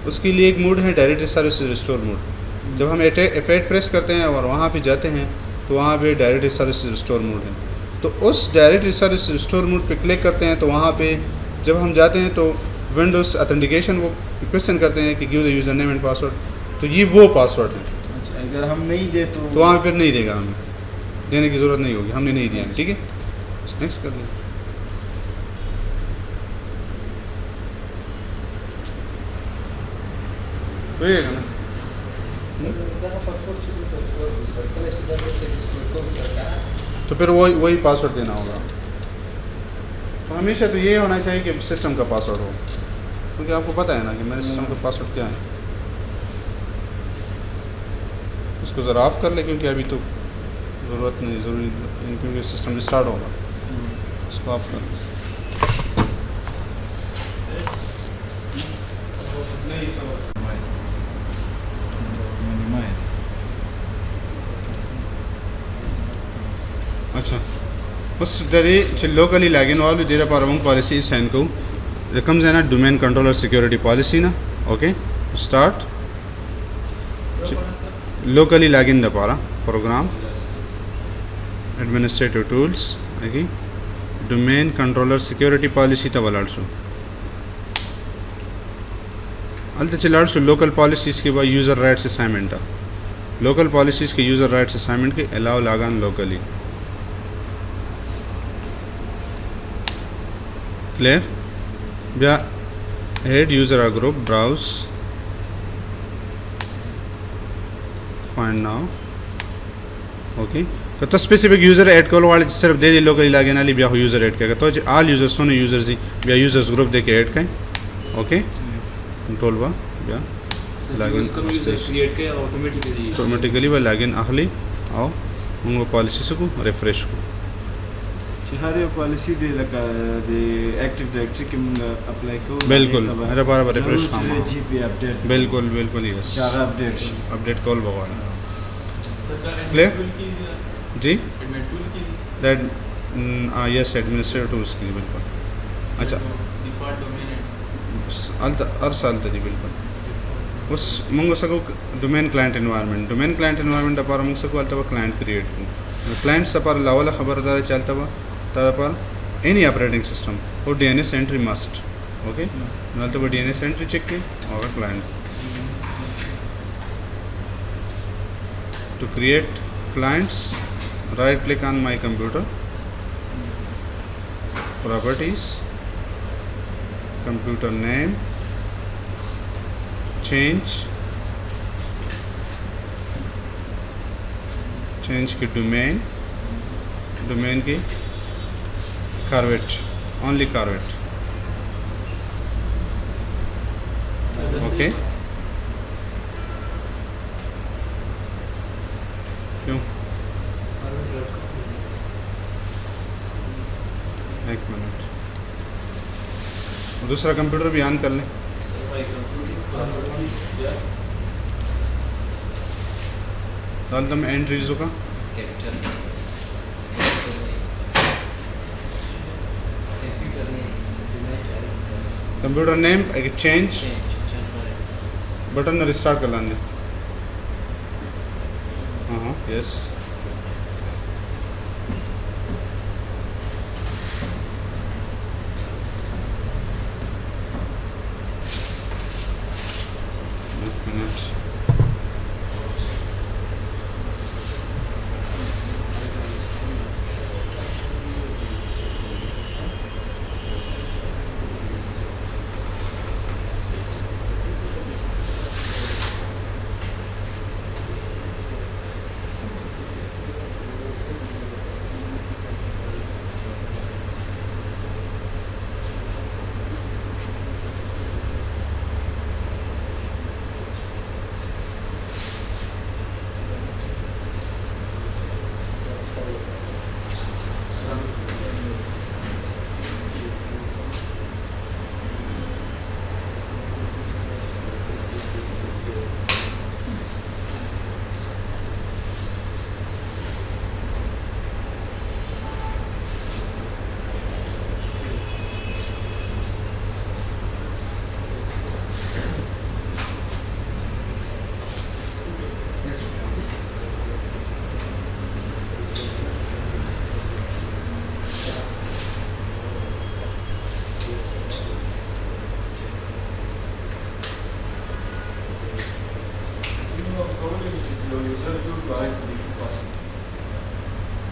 उसके लिए एक मोड है डायरेक्टरी सर्विस रिस्टोर मोड। जब हम F8 प्रेस करते हैं और वहाँ पे जाते हैं तो वहाँ पे डायरेक्टरी सर्विस रिस्टोर मोड है। तो उस डायरेक्टरी सर्विस रिस्टोर मोड पे क्लिक करते हैं तो वहाँ पे जब हम जाते हैं तो विंडोज़ ऑथेंटिकेशन वो क्वेश्चन करते हैं कि give the user name and password, तो ये वो पासवर्ड है। अच्छा अगर हम नहीं दे तो वहाँ फिर नहीं देगा, हमें देने की ज़रूरत नहीं होगी, हमने नहीं दिया है, ठीक है। नेक्स्ट कर लें। होइएगा ना। तो फिर वही पासवर्ड देना होगा। तो हमेशा तो ये होना चाहिए कि सिस्टम का पासवर्ड हो, क्योंकि आपको पता है ना कि मेरे सिस्टम का पासवर्ड क्या है। इसको ज़रा ऑफ कर ले क्योंकि अभी तो ज़रूरत नहीं, ज़रूरी नहीं, क्योंकि सिस्टम स्टार्ट होगा। इसको ऑफ कर लो। अच्छा, बस dari locally login వాళ్ళు దీని పరమం policy సైన్కు comes in a domain controller security policy na, okay. Start locally login the para program administrative tools okay, domain controller security policy ta valaadsu alta chilaadsu local policies ke ba user rights assignment local policies ke user rights assignment ke allow logon locally clear. Yeah, head user or group browse find now okay. तो स्पेसिफिक यूज़र ऐड करो वाले सिर्फ दे दी लोकली लॉगिन वाली ब्या यूज़र ऐड करेगा तो ऑल यूज़र्स सोने यूज़र्स ही ब्या यूज़र्स ग्रुप दे के ऐड करें, ओके। कंट्रोल बा ब्या लॉगिन क्रिएट के ऑटोमेटिकली वो लॉगिन आखली आओ उनको पॉलिसी से को रिफ्रेश को हर पॉलिसी दे लगा दे एक्टिव डायरेक्टरी के मुंगा अप्लाई को बिल्कुल अरे बराबर रिफ्रेश काम जीपी अपडेट बिल्कुल बिल्कुल यस सारा अपडेट कॉल भगवान क्लियर जी दैट यस एडमिनिस्ट्रेटिव टूल्स की बिल्कुल। अच्छा अर्साल जी बिल्कुल उस मंगो सको डोमेन क्लाइंट एनवायरनमेंट अपार मंग सको अल्तवा क्लाइंट क्रिएट को क्लाइंट सपार लावला खबरदार चलता हुआ तब पर एनी ऑपरेटिंग सिस्टम और DNS एंट्री मस्ट, ओके। तो वो DNS एंट्री चेक की और client to create clients right click on my computer properties computer name change change की डोमेन, डोमेन की कारवेट, ओनली कारवेट। ओके, क्यों? एक मिनट, दूसरा कंप्यूटर भी ऑन कर लें। डाल दम एंट्रीज़ का कंप्यूटर नेम एक चेंज बटन रिस्टार्ट कर लाने। हाँ यस, एक मिनट,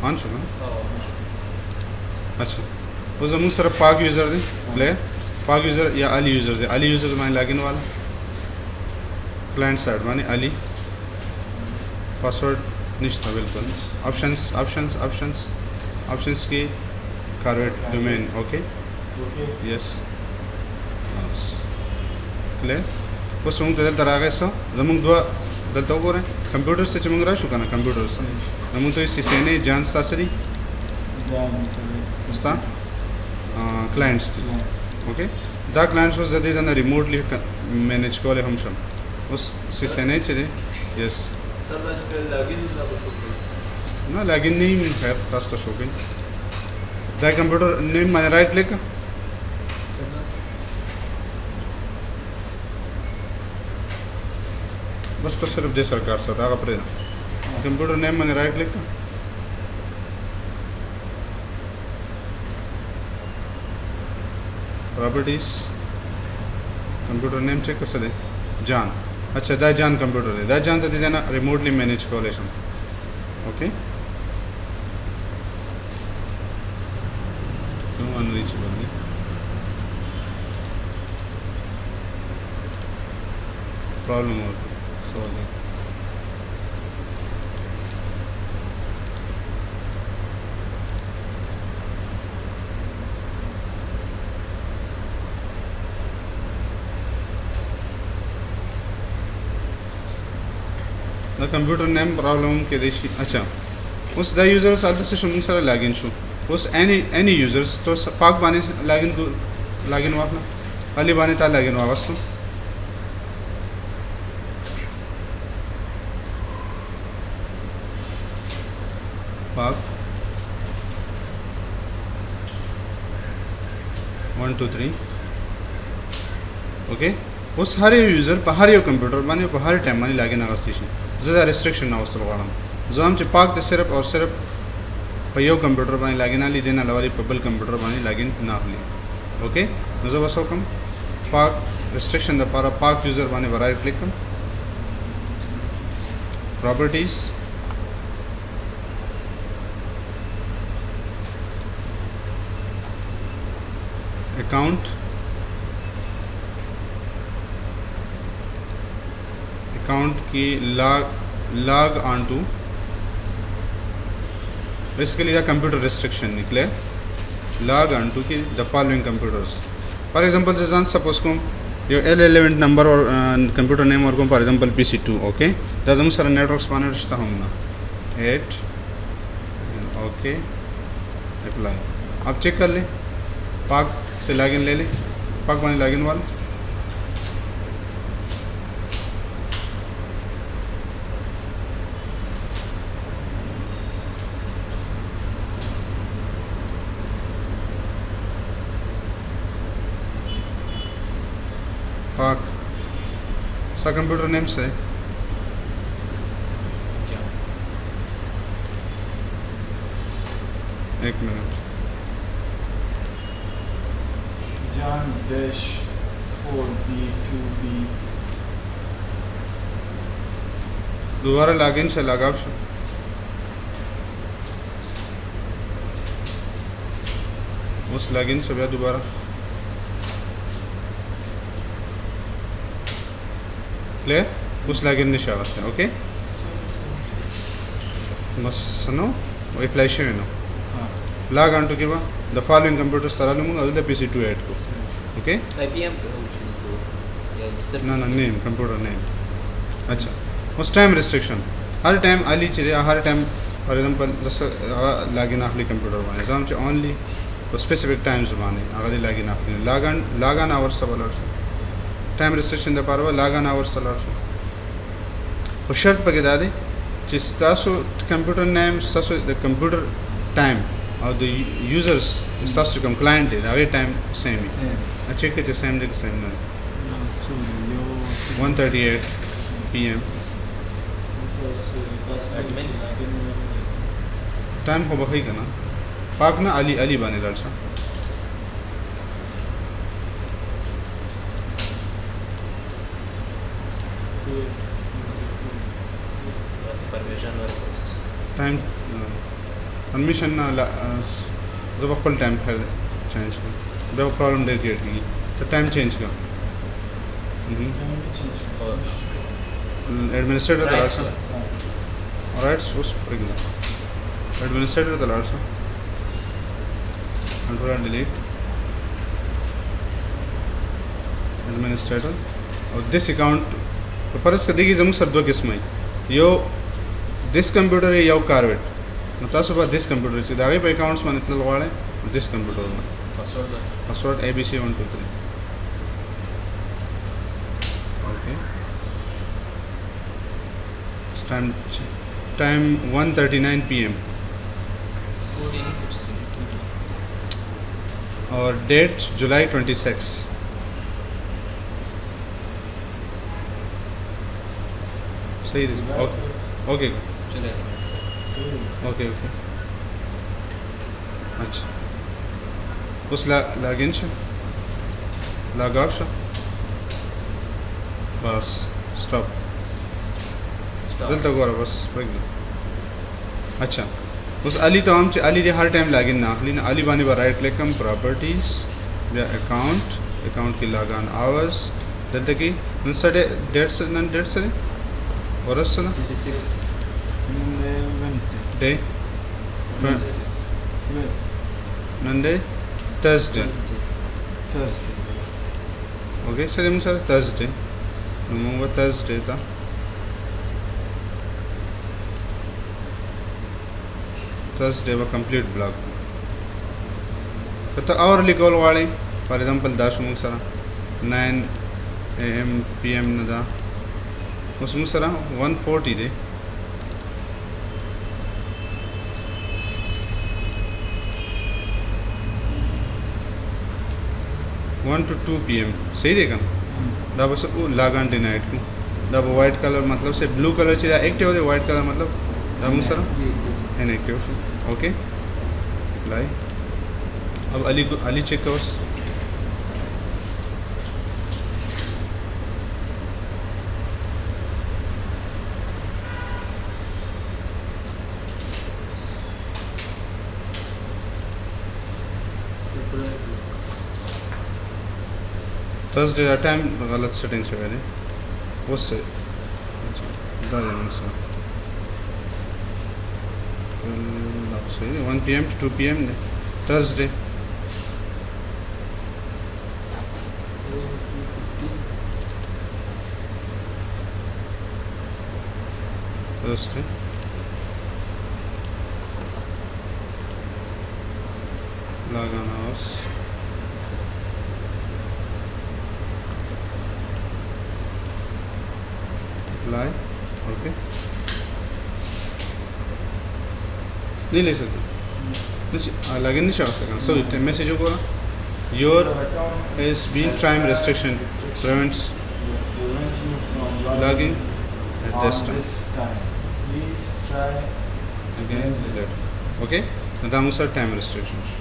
ऑन शुरू। अच्छा, वो जमून सिर्फ पाक यूज़र दे प्लेयर, पाक यूज़र या अली यूज़र दे। अली यूज़र माने लॉगिन वाला, क्लाइंट साइड माने अली, पासवर्ड निश्ता बिल्कुल। ऑप्शंस ऑप्शंस ऑप्शंस ऑप्शंस की कारवेट डोमेन। Okay yes clear. वो सुंग दल तरागे सो जमुंग दो दल तो को कंप्यूटर से चमुंग रहा शुका ना कंप्यूटर से जमुंग तो इसी सेने जान सासरी स्टा क्लाइंट्स ओके दा क्लाइंट्स वाज दैट इज अन रिमोटली मैनेज कॉल हम शम उस सेने चले यस सर दा लॉगिन दा शो ना लॉगिन नहीं मैं खैर रास्ता शो पे दा कंप्यूटर नेम माने राइट क्लिक बस तो सिर्फ दे सरकार सदा का प्रे कंप्यूटर नेम मैंने right click properties computer name check कर दे जान। अच्छा दा जान कंप्यूटर है दा जान से जाना रिमोटली मैनेज कॉलेशन ओके क्यों अनरीचेबल नहीं प्रॉब्लम हो solve the computer name problem के देशी। अच्छा उस द यूजर्स आदत से शुरू सर लॉगिन शू उस एनी यूजर्स तो पाक बाने लॉगिन को लॉगिन वापना अली बाने ता लॉगिन वापस तो पाक 1 2 3 ओके उस हर यूजर पहाड़ यो कंप्यूटर माने पहाड़ टाइम माने लॉगिन आगा स्टेशन ज़्यादा रिस्ट्रिक्शन ना उस तरह जो हम पाक तो सिर्फ और सिर्फ पयो कंप्यूटर बाने लॉगिन आली देना लवारी पबल कंप्यूटर बाने लॉगिन ना ली ओके नजो बसो कम पाक रिस्ट्रिक्शन द पारा पाक यूजर बाने राइट क्लिक कम प्रॉपर्टीज अकाउंट अकाउंट की log on to basically the computer restriction निकले log onto की the following computers. For example, जैसे suppose को यो L11 number और computer name और को for example PC2, okay? जैसे हम सारा network spanner रिश्ता हम ना 8 okay apply. आप चेक कर ले पाक से लॉगिन ले ले पाक बने लॉगिन वाला पाक सा कंप्यूटर नेम से एक मिनट John dash 4B2B दोबारा लॉगिन से लॉग आउट उस लॉगिन से दोबारा क्लियर उस लॉगिन निशा वास्ते ओके बस सुनो वो apply share no log on to give the following computers taralum other PC28 को okay IBM का कुछ नहीं तो या सिर्फ ना ना नेम कंप्यूटर नेम अच्छा उस टाइम रिस्ट्रिक्शन हर टाइम आली चीज़ें हर टाइम फॉर एग्जांपल जैसे लॉगिन आखली कंप्यूटर बने जहाँ चे ओनली स्पेसिफिक टाइम्स बने अगर लॉगिन आखली लॉग ऑन आवर्स तब अलर्ट टाइम रिस्ट्रिक्शन दे पारवा लॉग ऑन आवर्स अलर्ट वो शर्त पके दादे जिस तासो कंप्यूटर नेम तासो द computer time or the users starts to come client did every time same I check it the same day same no sorry yo 1:38 PM time हो बखई का ना पाक ना अली अली बने लड़सा परमिशन वर्कर्स टाइम परमिशन ना जब फुल टाइम कर चेंज कर जब प्रॉब्लम दे क्रिएट की तो टाइम चेंज कर एडमिनिस्ट्रेटर तो लड़सा राइट्स उस पर एडमिनिस्ट्रेटर तो लड़सा कंट्रोल एंड डिलीट एडमिनिस्ट्रेटर और दिस अकाउंट तो पर इसका देखिए जम सर दो किस्म है यो दिस कंप्यूटर है यो कारवेट मतलब सुबह दिस कंप्यूटर चाहिए आगे पे अकाउंट्स में इतना लगवाड़े दिस कंप्यूटर में password ABC 1 2 3 okay time 1:39 PM और डेट जुलाई 26 सही ओके ओके ओके अच्छा उस लॉगिन से लॉग आउट से बस स्टॉप चल तो गोरा बस ब्रेक दो अच्छा उस अली तो हम अली दे हर टाइम लॉगिन ना अली ना अली बानी पर राइट क्लिक कम प्रॉपर्टीज या अकाउंट की लॉग ऑन आवर्स जल्द की नसडे डेट से और से ना Wednesday day Monday Thursday okay sir हम सर Thursday नमूंगा Thursday था Thursday वो कंप्लीट ब्लॉक तो और लिखोल वाले फॉर एग्जांपल 10 मुंग सर 9 AM PM नदा उस मुंग सर 140 दे 1 to 2 PM सही रहेगा दाब से वो लागन डिनाइट को दाब वाइट कलर मतलब से ब्लू कलर चाहिए एक्टिव हो वाइट कलर मतलब दाब सर इनएक्टिव ओके अप्लाई अब अली चेक करो थर्सडे का टाइम गलत सेटिंग से मैंने उससे अच्छा दादा sir 1 p.m. to 2 p.m. Thursday. Thursday. Log on hours. Apply. Okay. नहीं ले सकते लॉगिन नहीं कर सकते सो मैसेज होगा your is been time restriction prevents logging at this time. Please try Again later. Okay, Damu sir time restrictions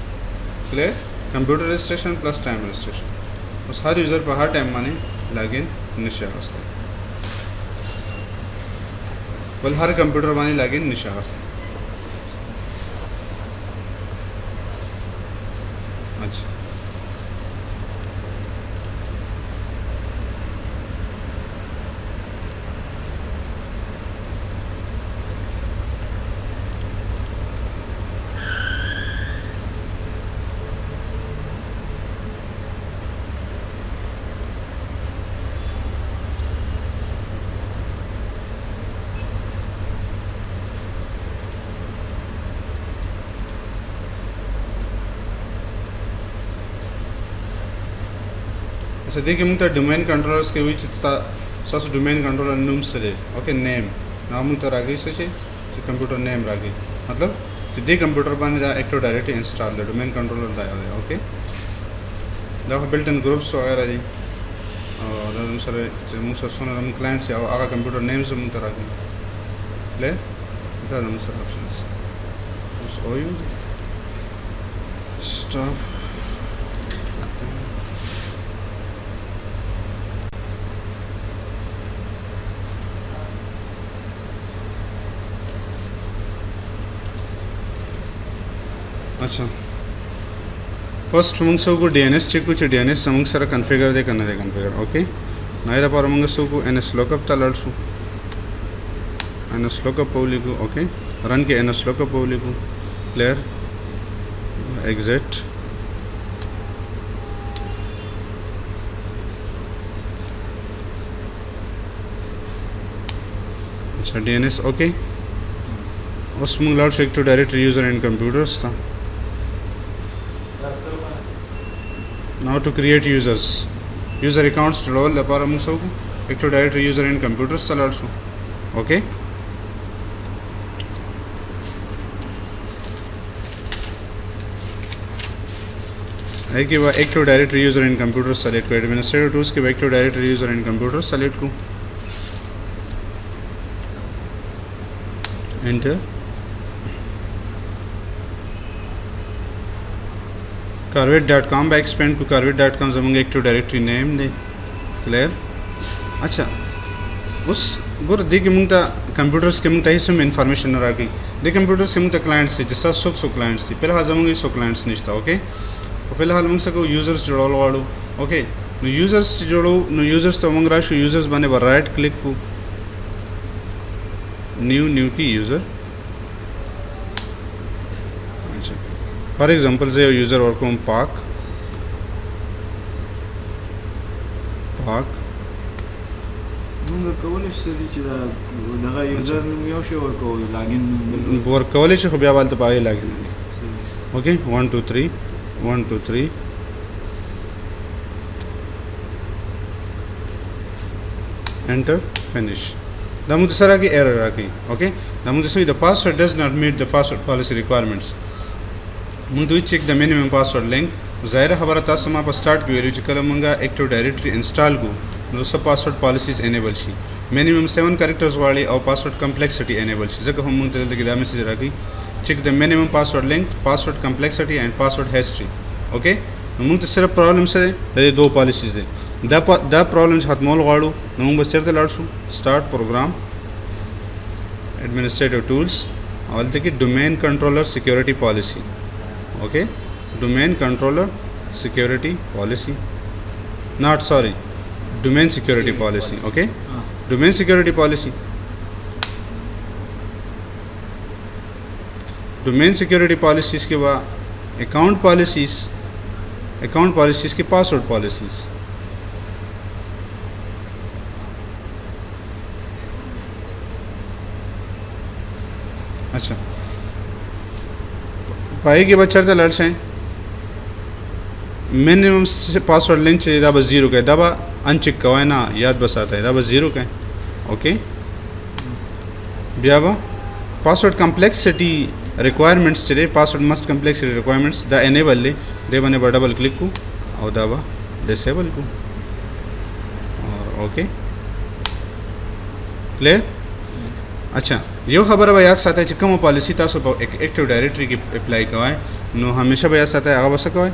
clear. Computer restriction plus time restriction उस हर यूज़र पर हर टाइम माने लॉगिन निश्चय होता है बोल हर कंप्यूटर माने लॉगिन निश्चय होता है अच्छा अच्छा देखिए मुझे डोमेन कंट्रोलर्स के विच सस डोमेन कंट्रोलर नूम से ओके नेम नाम तो रागी से कंप्यूटर नेम रागी मतलब दे कंप्यूटर बन जा active directly install the domain controller दा ओके दा बिल्ट इन ग्रुप्स वगैरह दी और सर मुझे सोना हम क्लाइंट से आगा कंप्यूटर नेम से मुझे रागी ले दा मुझे ऑप्शंस उस ओयू स्टॉप अच्छा फर्स्ट मंग सब को DNS चेक कुछ DNS समंग सारा कॉन्फ़िगर दे करना दे कॉन्फ़िगर ओके नाइरा पर मंग सब को NS lookup तलाड़सु NS lookup पौली को ओके रन के NS lookup पौली को क्लियर एग्जिट अच्छा DNS ओके उस मंग लाड़ active directory user and computers था now to create user accounts to roll para muso active directory user and computers also okay है कि वह active directory user and computers select को administrator tools के active directory user and computers select को enter carvet.com by expand to carvet.com जमंग एक्टिव डायरेक्टरी नेम दे क्लियर अच्छा उस गुर दे के मुंगता कंप्यूटर्स के मुंगता ही सम इंफॉर्मेशन न रागी दे कंप्यूटर्स के मुंगता क्लाइंट्स थे जैसा सो क्लाइंट्स थी पहले हाल जमंग सो क्लाइंट्स निश्ता ओके और पहले हाल मुंग सको यूजर्स जोड़ो वाड़ो ओके नो यूजर्स जोड़ो नो यूजर्स तो मुंग राशु यूजर्स बने पर राइट क्लिक को न्यू की यूजर फॉर एग्जांपल से यूज़र वर्क फ्रॉम पार्क नूंगा कवलिश से दिखता लगा यूज़र नूंगा शो वर्क हो लॉगिन नूंगा वर्क कवलिश हो गया वाल तो पाए लॉगिन ओके 1 2 3 1 2 3 एंटर फिनिश दामुद सरा की एरर आ गई ओके दामुद से the password does not meet the password policy requirements मुझे check the minimum password length ज़ाहिर खबर तासम आप स्टार्ट की वैल्यू कल मंगा एक्टिव डायरेक्टरी इंस्टॉल को नो सब पासवर्ड पॉलिसीज एनेबल शी मिनिमम 7 कैरेक्टर्स वाली और पासवर्ड कम्प्लेक्सिटी एनेबल शी जगह हम मुंतज़िल की मैसेज रखी check the minimum password link password complexity and password history okay मुंग सिर्फ प्रॉब्लम से दो पॉलिसीज दे द प्रॉब्लम हाथ मोल गाड़ू नूंग बस चलते लाड़ू स्टार्ट प्रोग्राम एडमिनिस्ट्रेटिव टूल्स और देखिए domain controller security policy okay domain controller security policy not sorry domain security policy okay domain security policy domain security policies के बाद अकाउंट पॉलिसीज़ की पासवर्ड पॉलिसीज़। अच्छा पाएगी बच्चा लड़स हैं मिनिमम पासवर्ड लिंक चाहिए दबा 0 का दबा अनचिक कवाए ना याद बस आता है दबा 0 का ओके ब्याबा पासवर्ड कम्प्लेक्सिटी रिक्वायरमेंट्स चले password must complexity requirements the enable ले दे बने पर डबल क्लिक को और दबा डिसेबल को और ओके क्लियर। अच्छा यो खबर अब याद साथ है कम पॉलिसी तासो एक्टिव डायरेक्टरी की अप्लाई करवाए नो हमेशा याद साथ है आगे बस करवाए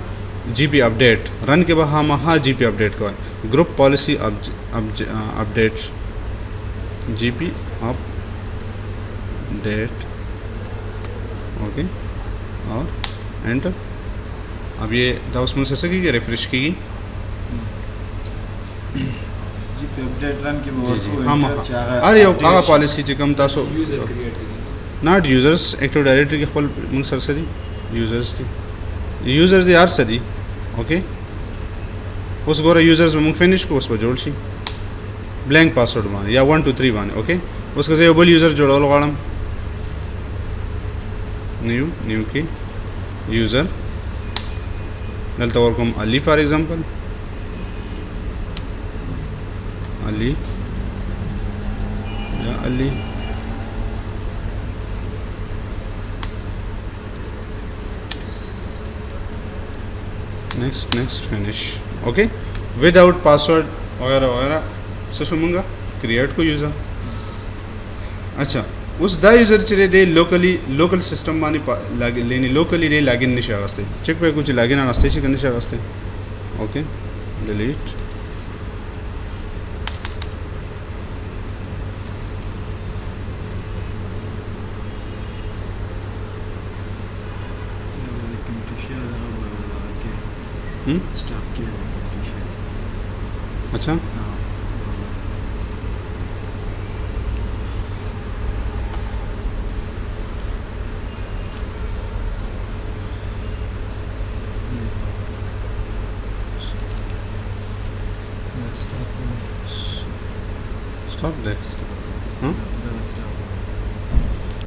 जीपी अपडेट रन के बाद हम हाँ जीपी अपडेट करवाए group policy update GP update okay और एंटर। अब ये उसमें से सकेगी रिफ्रेश की जीपी अपडेट रन के बाद हाँ अरे आगा पॉलिसी चिकम तासो नॉट यूजर्स एक्टिव डायरेक्टरी के खपल मुंग सर सदी यूजर्स यार सदी ओके उस गोरा यूजर्स में मुंग फिनिश को उस पर जोड़ सी ब्लैंक पासवर्ड माने या 1 2 3 माने ओके उसका से बोल यूजर जोड़ो लगाड़म न्यू की यूजर नलता और कम अली फॉर एग्जांपल अली या Ali next finish okay without password वगैरह वगैरह सशुमंगा क्रिएट को यूज़र। अच्छा उस दा यूज़र चले दे लोकल सिस्टम मानी लेनी लोकली दे लॉगिन निशा आगस्ते चेक पे कुछ लॉगिन आगस्ते शी निशा आगस्ते ओके डिलीट स्टॉप किया अच्छा स्टॉप नेक्स्ट हाँ